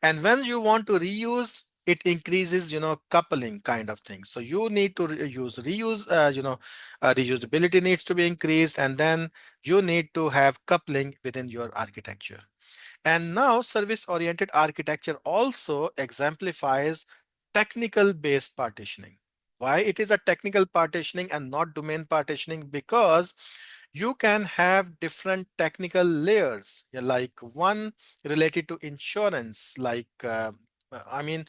And when you want to reuse, it increases, coupling kind of thing. So you need to use reuse, reusability needs to be increased, and then you need to have coupling within your architecture. And now service oriented architecture also exemplifies technical based partitioning. Why it is a technical partitioning and not domain partitioning? Because you can have different technical layers. Yeah, like one related to insurance, like I mean,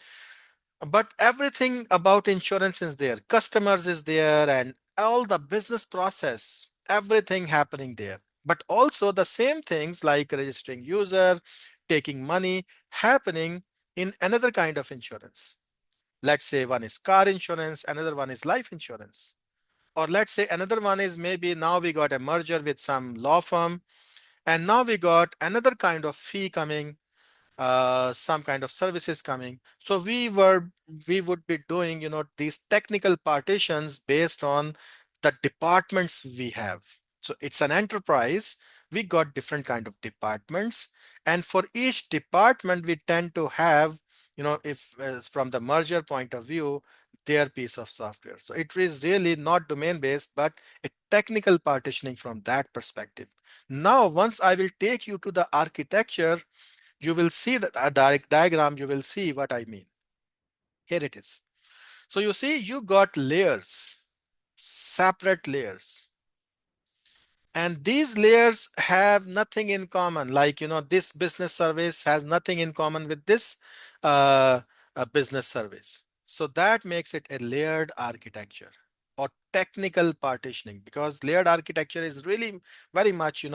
but everything about insurance is there, customers is there, and all the business process, everything happening there. But also the same things like registering user, taking money, happening in another kind of insurance. Let's say one is car insurance, another one is life insurance. Or let's say another one is, maybe now we got a merger with some law firm, and now we got another kind of fee coming, some kind of services coming. So we would be doing, these technical partitions based on the departments we have. So it's an enterprise. We got different kind of departments, and for each department we tend to have, if from the merger point of view, their piece of software. So it is really not domain based, but a technical partitioning from that perspective. Now, once I will take you to the architecture, you will see that a direct diagram, you will see what I mean. Here it is. So you see, you got layers, separate layers. And these layers have nothing in common. Like, this business service has nothing in common with this uh, business service. So that makes it a layered architecture or technical partitioning, because layered architecture is really very much,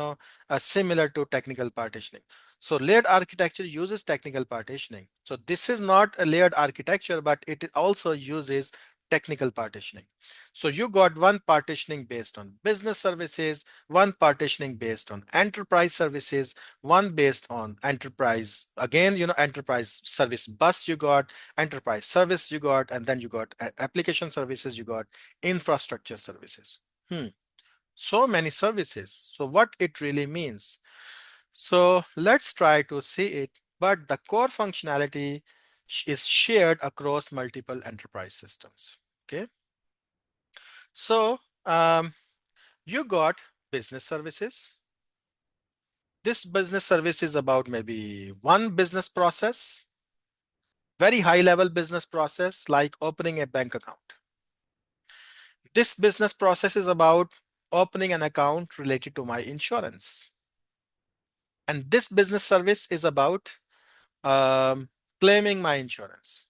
similar to technical partitioning. So layered architecture uses technical partitioning. So this is not a layered architecture, but it also uses technical partitioning. So you got one partitioning based on business services, one partitioning based on enterprise services, one based on enterprise, again, enterprise service bus you got, enterprise service you got, and then you got application services, you got infrastructure services. So many services. So what it really means. So let's try to see it, but the core functionality is shared across multiple enterprise systems. Okay. So you got business services. This business service is about maybe one business process, very high level business process like opening a bank account. This business process is about opening an account related to my insurance. And this business service is about claiming my insurance.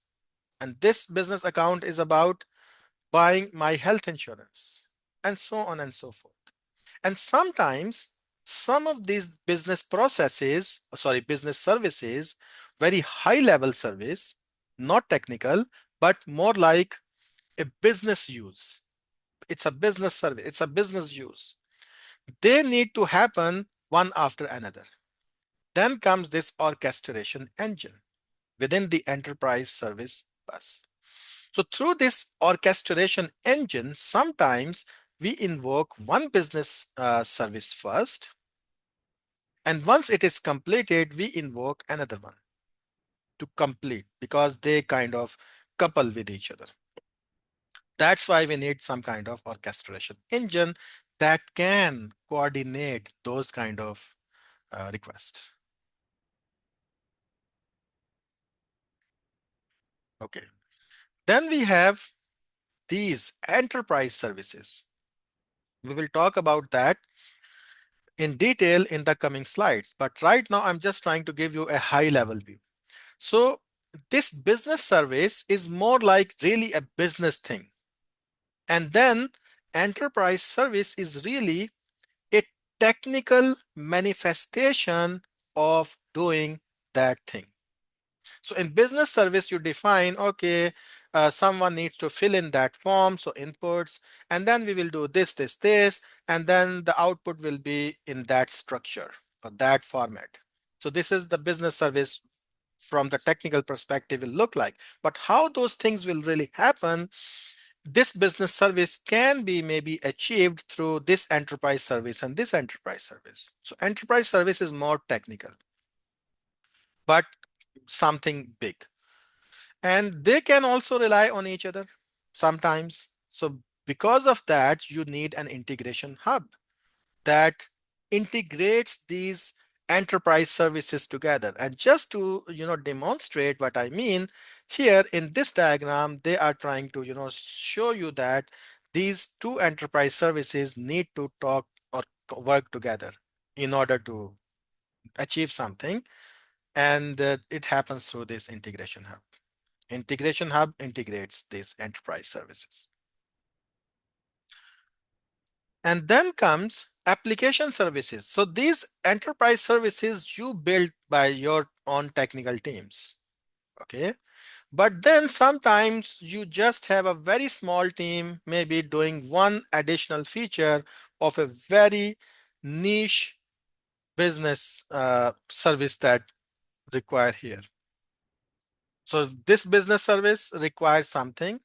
And this business account is about buying my health insurance, and so on and so forth. And sometimes some of these business processes, sorry, business services, very high level service, not technical, but more like a business use. It's a business service, it's a business use. They need to happen one after another. Then comes this orchestration engine within the enterprise service bus. So through this orchestration engine, sometimes we invoke one business service first, and once it is completed, we invoke another one to complete, because they kind of couple with each other. That's why we need some kind of orchestration engine that can coordinate those kind of requests. Okay. Then we have these enterprise services. We will talk about that in detail in the coming slides, but right now I'm just trying to give you a high level view. So this business service is more like really a business thing. And then enterprise service is really a technical manifestation of doing that thing. So in business service, you define, okay, someone needs to fill in that form, so inputs, and then we will do this, this, this, and then the output will be in that structure or that format. So this is the business service from the technical perspective will look like. But how those things will really happen, this business service can be maybe achieved through this enterprise service and this enterprise service. So enterprise service is more technical, but something big. And they can also rely on each other sometimes. So because of that, you need an integration hub that integrates these enterprise services together. And just to demonstrate what I mean, here in this diagram, they are trying to show you that these two enterprise services need to talk or work together in order to achieve something. And it happens through this integration hub. Integration hub integrates these enterprise services. And then comes application services. So these enterprise services you build by your own technical teams. Okay. But then sometimes you just have a very small team, maybe doing one additional feature of a very niche business service that require here. So this business service requires something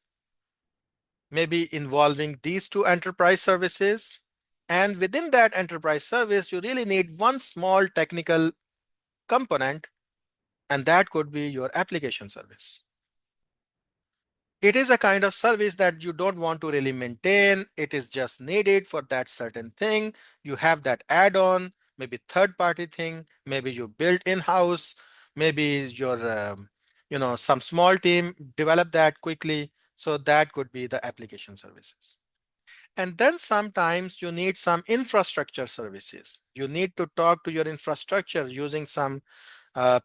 maybe involving these two enterprise services. And within that enterprise service, you really need one small technical component, and that could be your application service. It is a kind of service that you don't want to really maintain. It is just needed for that certain thing. You have that add-on, maybe third-party thing, maybe you build in-house, maybe your some small team develop that quickly. So that could be the application services. And then sometimes you need some infrastructure services. You need to talk to your infrastructure using some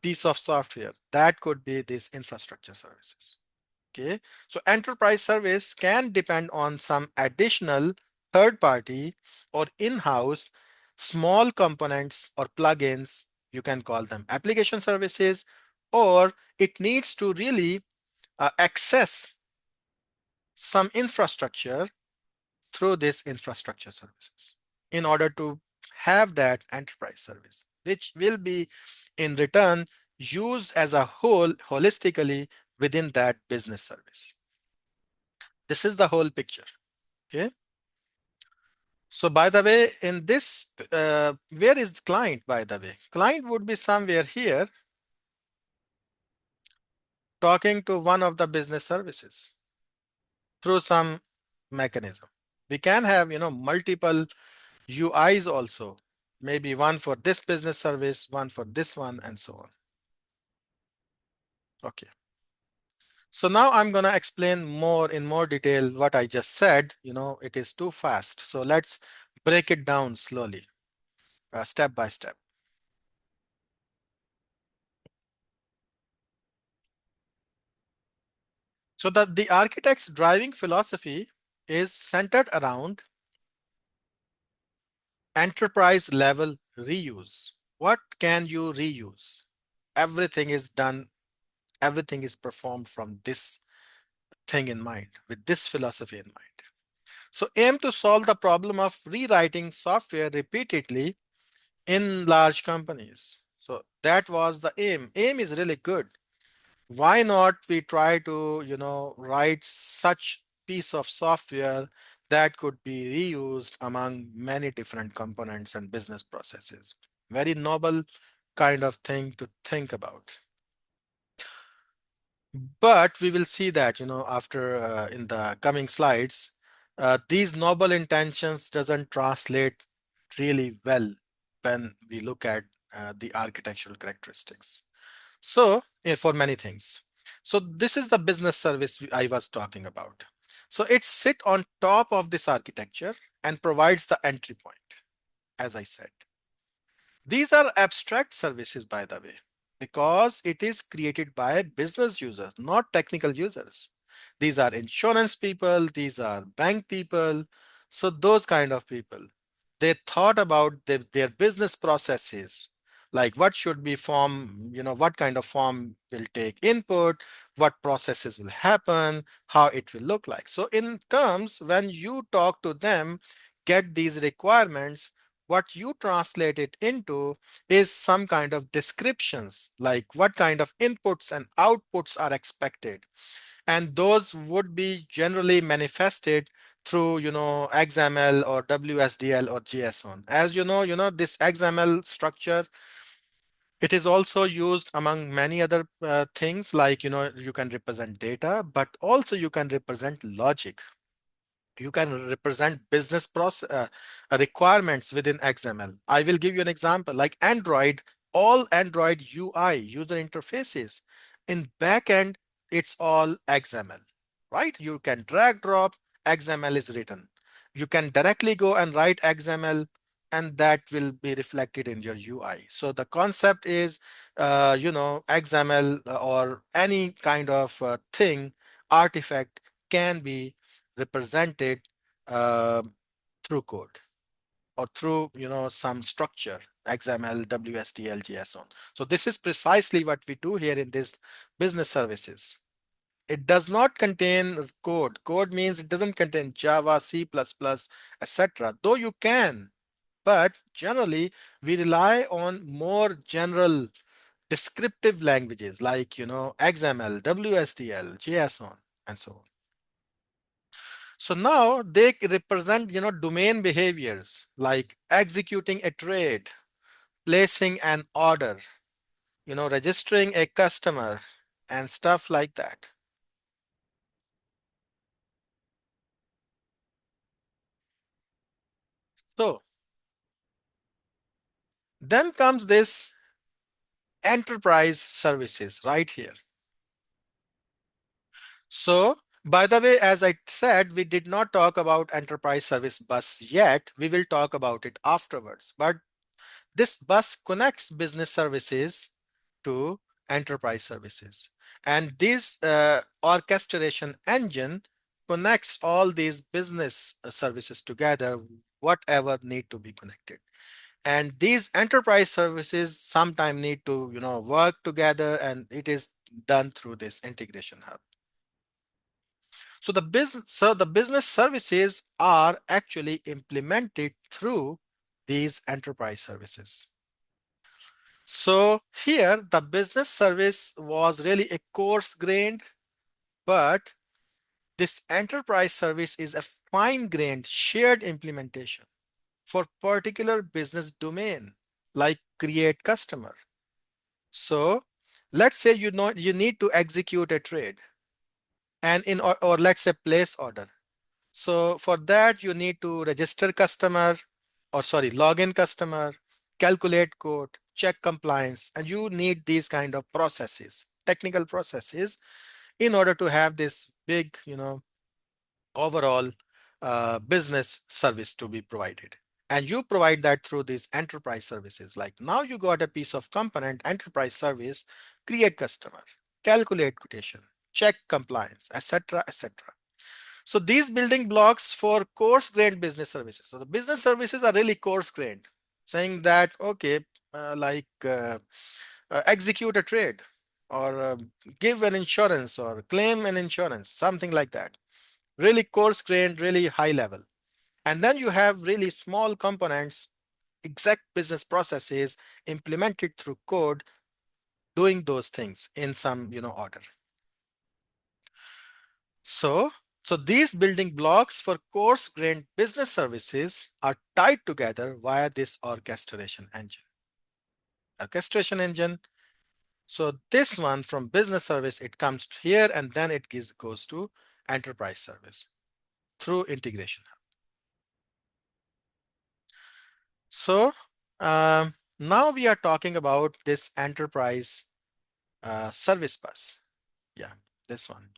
piece of software. That could be these infrastructure services. Okay, so enterprise service can depend on some additional third party or in-house small components or plugins. You can call them application services, or it needs to really access some infrastructure through this infrastructure services in order to have that enterprise service, which will be in return used as a whole holistically within that business service. This is the whole picture. Okay. So by the way, in this, where is client, by the way? Client would be somewhere here talking to one of the business services through some mechanism. We can have, multiple UIs also, maybe one for this business service, one for this one, and so on. Okay. So now I'm going to explain more in more detail what I just said. It is too fast. So let's break it down slowly, step by step. So the architect's driving philosophy is centered around enterprise level reuse. What can you reuse? Everything is done, everything is performed from this thing in mind, with this philosophy in mind. So aim to solve the problem of rewriting software repeatedly in large companies. So that was the aim. Aim is really good. Why not we try to, write such piece of software that could be reused among many different components and business processes. Very noble kind of thing to think about. But we will see that, after in the coming slides, these noble intentions doesn't translate really well when we look at the architectural characteristics. So for many things. So this is the business service I was talking about. So it sits on top of this architecture and provides the entry point, as I said. These are abstract services, by the way, because it is created by business users, not technical users. These are insurance people, these are bank people. So those kind of people, they thought about their business processes, like what should be form, what kind of form will take input, what processes will happen, how it will look like. So in terms, when you talk to them, get these requirements, what you translate it into is some kind of descriptions, like what kind of inputs and outputs are expected. And those would be generally manifested through, XML or WSDL or JSON. As this XML structure, it is also used among many other things, like, you can represent data, but also you can represent logic. You can represent business process requirements within XML. I will give you an example, like Android, all Android UI user interfaces in backend, it's all XML, right? You can drag drop, XML is written. You can directly go and write XML, and that will be reflected in your UI. So the concept is, XML or any kind of thing, artifact can be represented uh, through code or through some structure, XML, WSDL, JSON. So this is precisely what we do here in this business services. It does not contain code. Code means it doesn't contain Java, C++, etc. Though you can, but generally we rely on more general descriptive languages like XML, WSDL, JSON, and so on. So now they represent, domain behaviors like executing a trade, placing an order, registering a customer, and stuff like that. So then comes this enterprise services right here. So By the way, as I said, we did not talk about enterprise service bus yet. We will talk about it afterwards. But this bus connects business services to enterprise services. And this orchestration engine connects all these business services together, whatever need to be connected. And these enterprise services sometimes need to, work together, and it is done through this integration hub. So the business services are actually implemented through these enterprise services. So here the business service was really a coarse grained, but this enterprise service is a fine grained shared implementation for particular business domain, like create customer. So let's say you need to execute a trade, and or let's say place order. So for that, you need to register customer, or sorry, login customer, calculate code, check compliance, and you need these kind of processes, technical processes, in order to have this big, overall business service to be provided. And you provide that through these enterprise services. Like now you got a piece of component, enterprise service, create customer, calculate quotation, check compliance, etc., etc. So these building blocks for coarse-grained business services. So the business services are really coarse-grained, saying that, okay, execute a trade, or give an insurance, or claim an insurance, something like that. Really coarse-grained, really high level. And then you have really small components, exact business processes implemented through code, doing those things in some, order. So, so these building blocks for coarse-grained business services are tied together via this orchestration engine. Orchestration engine. So this one from business service, it comes here, and then it goes to enterprise service through integration hub. So now we are talking about this enterprise service bus. Yeah, this one.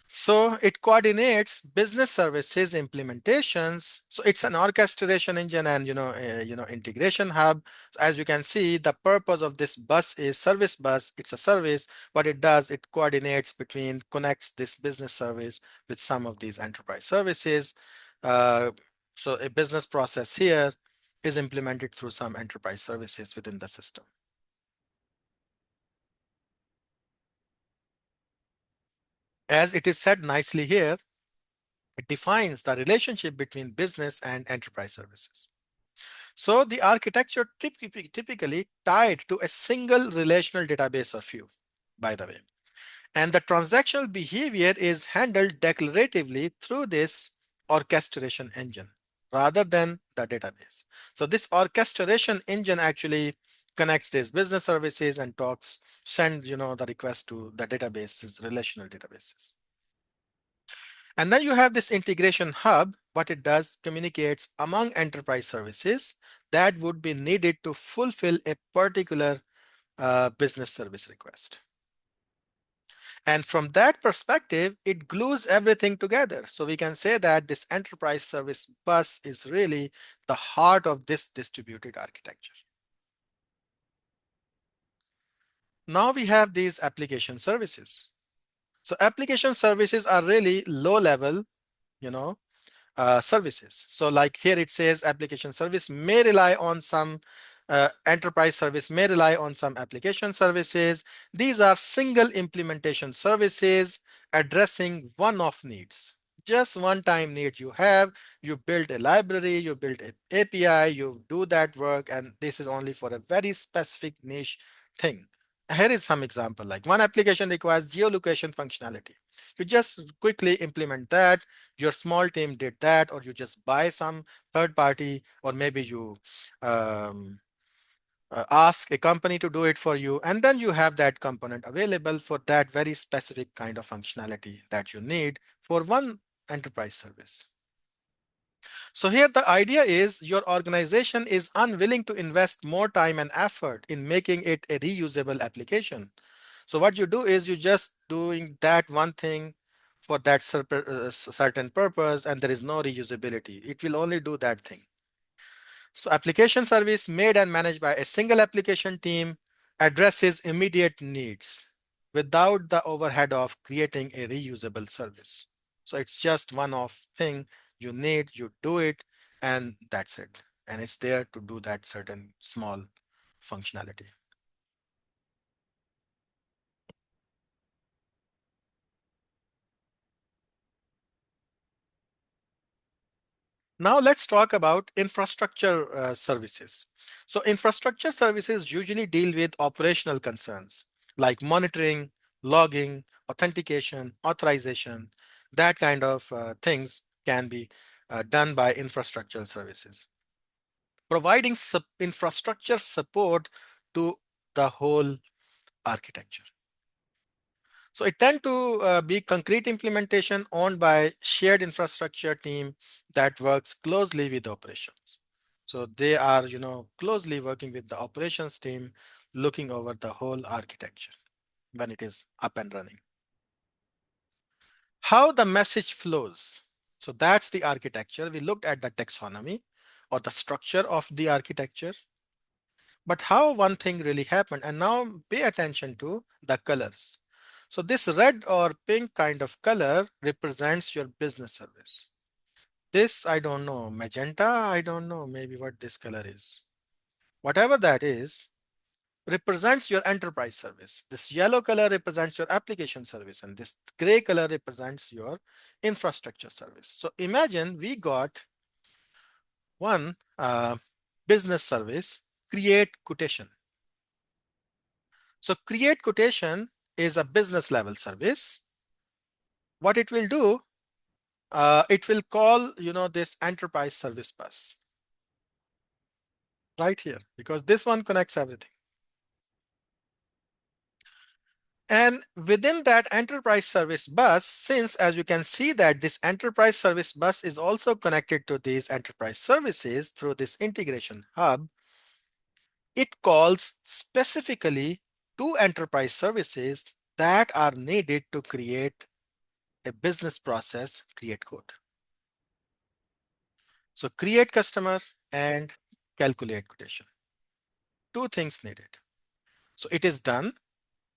So it coordinates business services implementations. So it's an orchestration engine and integration hub. So as you can see, the purpose of this bus is service bus. It's a service. What it does, it coordinates between, connects this business service with some of these enterprise services. Uh, so a business process here is implemented through some enterprise services within the system. As it is said nicely here, it defines the relationship between business and enterprise services. So the architecture typically tied to a single relational database or view, by the way. And the transactional behavior is handled declaratively through this orchestration engine rather than the database. So this orchestration engine actually connects these business services and send the request to the databases, relational databases. And then you have this integration hub. What it does, communicates among enterprise services that would be needed to fulfill a particular business service request. And from that perspective, it glues everything together. So we can say that this enterprise service bus is really the heart of this distributed architecture. Now we have these application services. So application services are really low level, you know, services. So like here it says application service may rely on some enterprise service may rely on some application services. These are single implementation services addressing one-off needs. Just one-time need you have. You build a library, you build an API, you do that work, and this is only for a very specific niche thing. Here is some example, like one application requires geolocation functionality. You just quickly implement that. Your small team did that, or you just buy some third party, or maybe you ask a company to do it for you, and then you have that component available for that very specific kind of functionality that you need for one enterprise service. So here the idea is your organization is unwilling to invest more time and effort in making it a reusable application. So what you do is you just doing that one thing for that certain purpose, and there is no reusability. It will only do that thing. So application service made and managed by a single application team addresses immediate needs without the overhead of creating a reusable service. So it's just one-off thing you need, you do it, and that's it. And it's there to do that certain small functionality. Now let's talk about infrastructure services. So infrastructure services usually deal with operational concerns like monitoring, logging, authentication, authorization. That kind of things can be done by infrastructure services, providing infrastructure support to the whole architecture. So it tend to be concrete implementation owned by shared infrastructure team that works closely with operations. So they are, closely working with the operations team, looking over the whole architecture when it is up and running. How the message flows. So that's the architecture. We looked at the taxonomy or the structure of the architecture, but how one thing really happened. And now pay attention to the colors. So this red or pink kind of color represents your business service. This, I don't know, magenta, I don't know, maybe what this color is. Whatever that is, represents your enterprise service. This yellow color represents your application service, and this gray color represents your infrastructure service. So imagine we got one business service, create quotation. So create quotation is a business level service. What it will do, it will call, this enterprise service bus right here, because this one connects everything. And within that enterprise service bus, since as you can see that this enterprise service bus is also connected to these enterprise services through this integration hub, it calls specifically to enterprise services that are needed to create a business process, create code. So create customer and calculate quotation. Two things needed. So it is done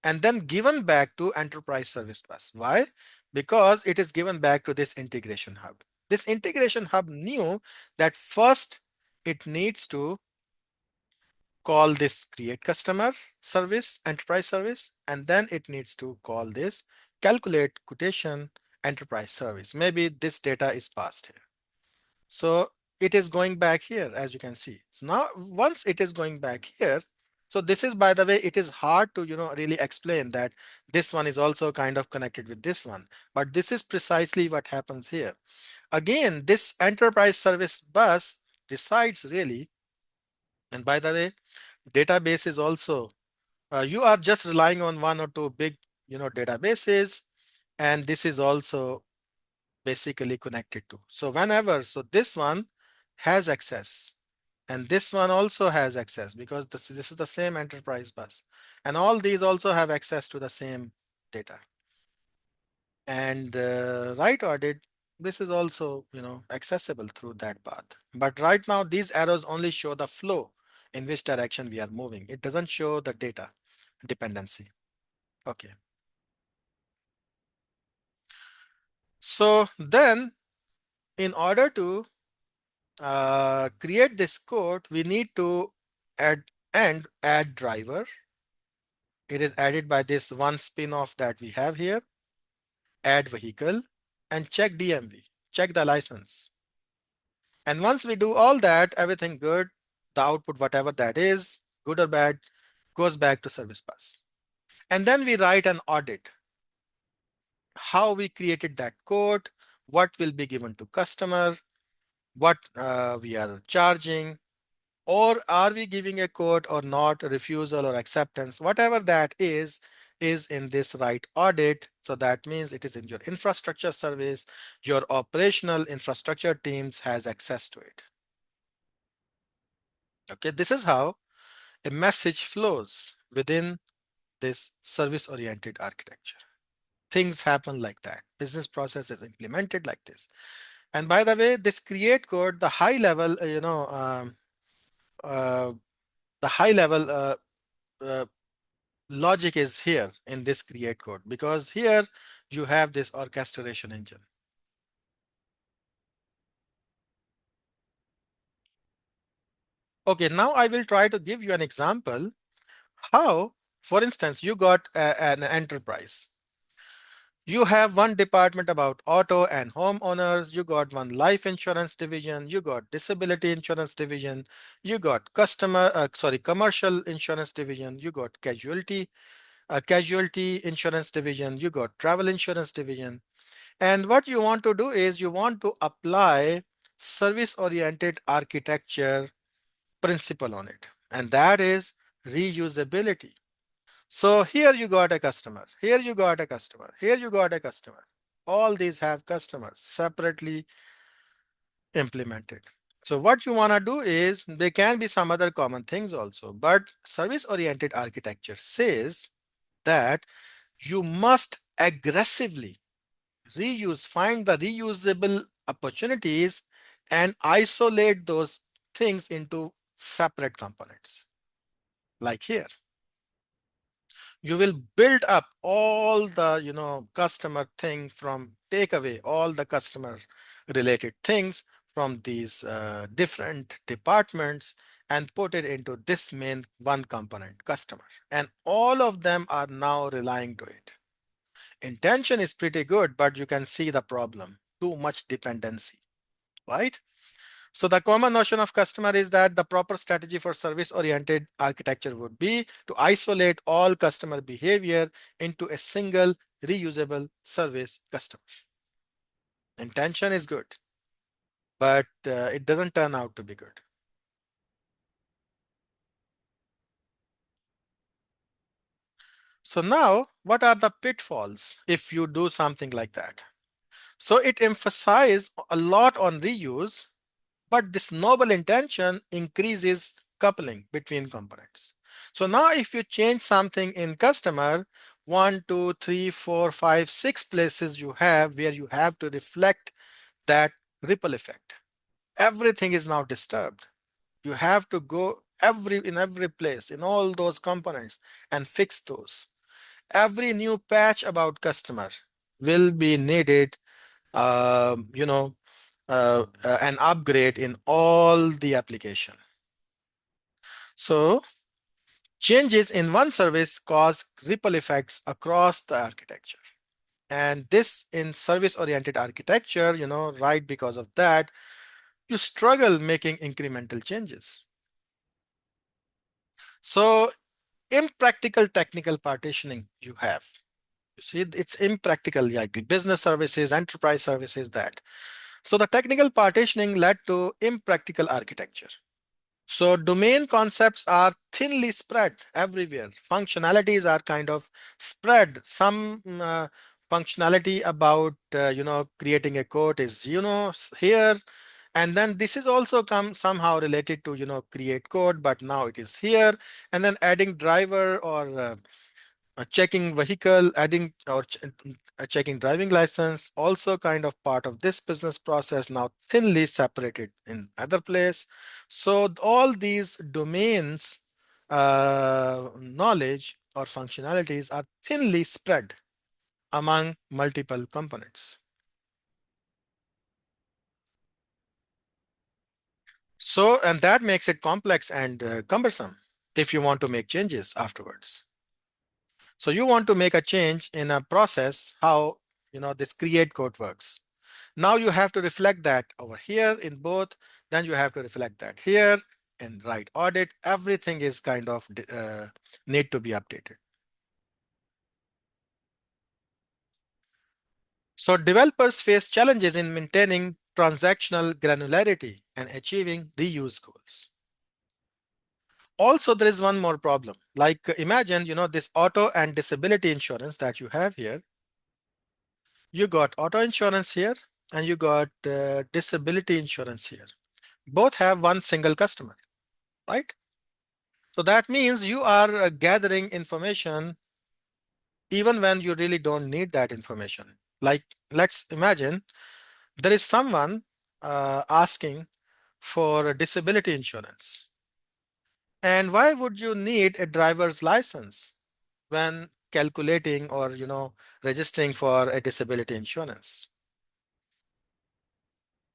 and then given back to enterprise service bus. Why? Because it is given back to this integration hub. This integration hub knew that first it needs to call this create customer service, enterprise service, and then it needs to call this calculate quotation enterprise service. Maybe this data is passed here. So it is going back here, as you can see. So now once it is going back here, so this is, by the way, it is hard to, really explain that this one is also kind of connected with this one, but this is precisely what happens here. Again, this enterprise service bus decides really, and by the way, database is also, you are just relying on one or two big, databases, and this is also basically connected to. So whenever, so this one has access and this one also has access because this is the same enterprise bus, and all these also have access to the same data. And write audit, this is also, accessible through that path. But right now these arrows only show the flow in which direction we are moving. It doesn't show the data dependency. Okay. So then in order to create this code, we need to add driver. It is added by this one spin-off that we have here, add vehicle, and check DMV, check the license. And once we do all that, everything good, the output, whatever that is, good or bad, goes back to service bus. And then we write an audit, how we created that code, what will be given to customer, what we are charging, or are we giving a code or not, refusal or acceptance, whatever that is in this right audit. So that means it is in your infrastructure service, your operational infrastructure teams has access to it. Okay, this is how a message flows within this service oriented architecture. things happen like that. Business process is implemented like this. And by the way, this create code, the high level, uh, the high level uh, logic is here in this create code, because here you have this orchestration engine. Okay, now I will try to give you an example how, for instance, you got an enterprise. You have one department about auto and homeowners. You got one life insurance division. You got disability insurance division. You got commercial insurance division. You got casualty insurance division. You got travel insurance division. And what you want to do is you want to apply service-oriented architecture principle on it, and that is reusability. So here you got a customer, here you got a customer, here you got a customer. All these have customers separately implemented. So what you want to do is, there can be some other common things also, but service-oriented architecture says that you must aggressively find the reusable opportunities and isolate those things into separate components. Like here, you will build up all the customer thing, from take away all the customer related things from these different departments and put it into this main one component, customer, and all of them are now relying to it. Intention is pretty good, but you can see the problem, too much dependency, right? So the common notion of customer is that the proper strategy for service-oriented architecture would be to isolate all customer behavior into a single reusable service customer. Intention is good, but it doesn't turn out to be good. So now, what are the pitfalls if you do something like that? So it emphasizes a lot on reuse, but this noble intention increases coupling between components. So now if you change something in customer, 1, 2, 3, 4, 5, 6 places you have where you have to reflect that ripple effect. Everything is now disturbed. You have to go in every place in all those components and fix those. Every new patch about customer will be needed, an upgrade in all the application. So changes in one service cause ripple effects across the architecture. And this in service-oriented architecture, right, because of that, you struggle making incremental changes. So impractical technical partitioning you have. You see, it's impractical, like the business services, enterprise services, that. So the technical partitioning led to impractical architecture. So domain concepts are thinly spread everywhere. Functionalities are kind of spread. Some functionality about creating a code is here, and then this is also come somehow related to create code, but now it is here, and then adding driver or checking vehicle, adding or checking driving license, also kind of part of this business process, now thinly separated in other place. So all these domains, knowledge or functionalities are thinly spread among multiple components. So, and that makes it complex and cumbersome if you want to make changes afterwards. So you want to make a change in a process, how this create code works. Now you have to reflect that over here in both, then you have to reflect that here and write audit. Everything is kind of need to be updated. So developers face challenges in maintaining transactional granularity and achieving reuse goals. Also, there is one more problem. Like imagine, this auto and disability insurance that you have here. You got auto insurance here and you got disability insurance here. Both have one single customer, right? So that means you are gathering information even when you really don't need that information. Like, let's imagine there is someone asking for a disability insurance. And why would you need a driver's license when calculating or registering for a disability insurance?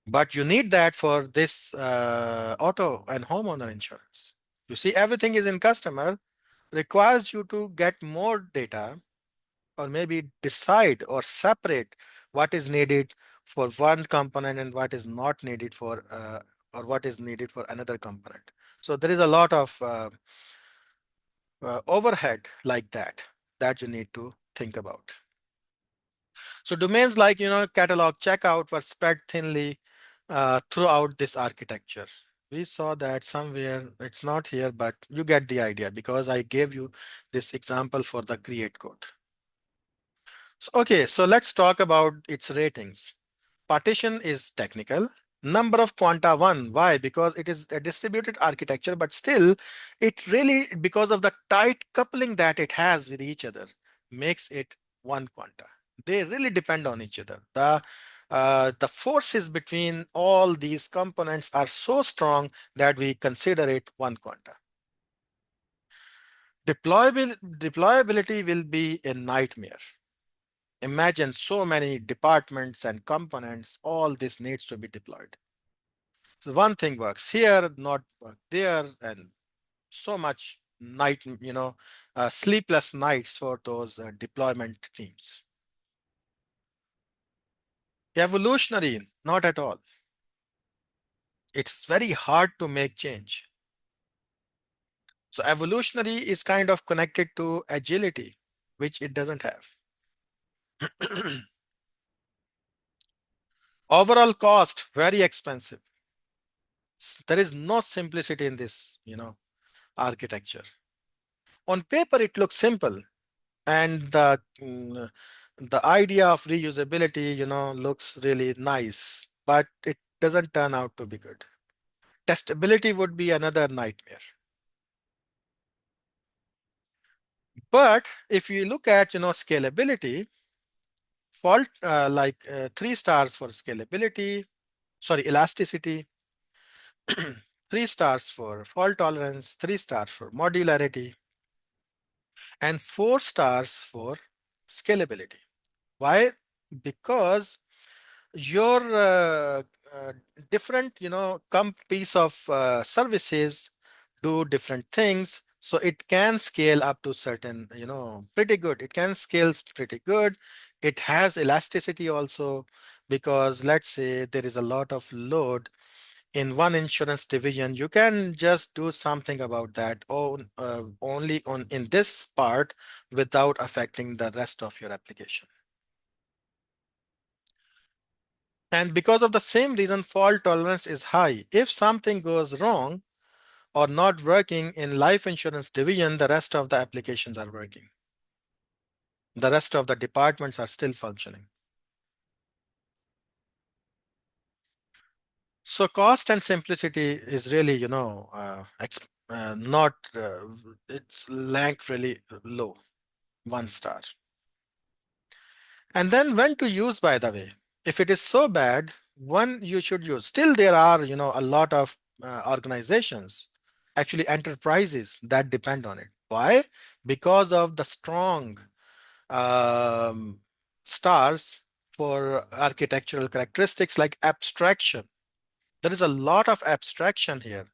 But you need that for this auto and homeowner insurance. You see, everything is in customer, requires you to get more data, or maybe decide or separate what is needed for one component and what is not needed for or what is needed for another component. So there is a lot of overhead like that you need to think about. So domains like catalog, checkout were spread thinly throughout this architecture. We saw that somewhere, it's not here, but you get the idea because I gave you this example for the create code. Okay, so let's talk about its ratings. Partition is technical. Number of quanta 1. Why? Because it is a distributed architecture, but still, it really, because of the tight coupling that it has with each other, makes it one quanta. They really depend on each other. The forces between all these components are so strong that we consider it one quanta. Deployability will be a nightmare. Imagine so many departments and components, all this needs to be deployed. So one thing works here, not work there, and so much sleepless nights for those deployment teams. Evolutionary, not at all. It's very hard to make change. So evolutionary is kind of connected to agility, which it doesn't have. Overall cost, very expensive. There is no simplicity in this, architecture. On paper, it looks simple, and the idea of reusability, looks really nice, but it doesn't turn out to be good. Testability would be another nightmare. But if you look at, scalability, fault like 3 stars for scalability, sorry, elasticity, 3 stars for fault tolerance, 3 stars for modularity, and 4 stars for scalability. Why? Because your uh, different piece of services do different things, so it can scale up to certain pretty good, it can scale pretty good. It has elasticity also, because let's say there is a lot of load in one insurance division, you can just do something about that only on in this part without affecting the rest of your application. And because of the same reason, fault tolerance is high. If something goes wrong or not working in life insurance division, the rest of the applications are working. The rest of the departments are still functioning. So cost and simplicity is really, not, it's ranked really low, 1 star. And then when to use, by the way, if it is so bad, when you should use. Still, there are, a lot of organizations, actually enterprises, that depend on it. Why? Because of the strong um, stars for architectural characteristics like abstraction. There is a lot of abstraction here.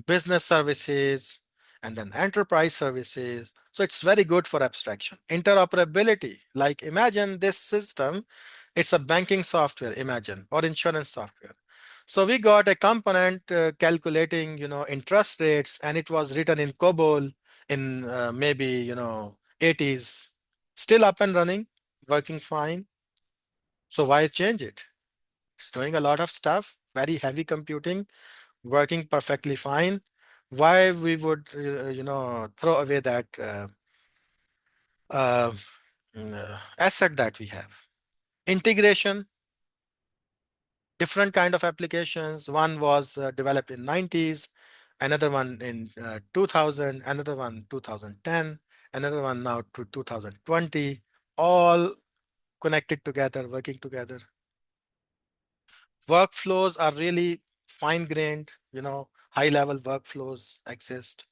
Business services and then enterprise services. So it's very good for abstraction. Interoperability, like imagine this system, it's a banking software, imagine, or insurance software. So we got a component calculating, interest rates, and it was written in COBOL in maybe, 80s, still up and running, working fine. So why change it? It's doing a lot of stuff, very heavy computing, working perfectly fine. Why we would throw away that uh, asset that we have? Integration, different kind of applications. One was developed in 90s, another one in 2000, another one 2010, another one now to 2020, all connected together, working together. Workflows are really fine-grained, high-level workflows exist.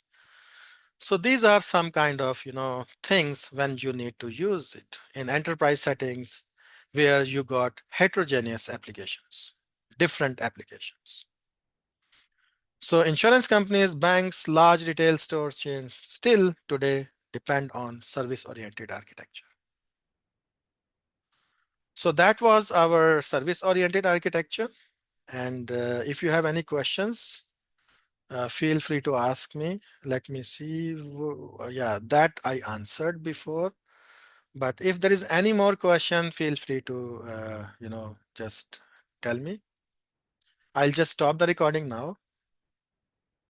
So these are some kind of, things when you need to use it in enterprise settings where you got heterogeneous applications, different applications. So insurance companies, banks, large retail store chains still today depend on service-oriented architecture. So that was our service-oriented architecture. And if you have any questions, feel free to ask me. Let me see. Yeah, that I answered before. But if there is any more question, feel free to, just tell me. I'll just stop the recording now.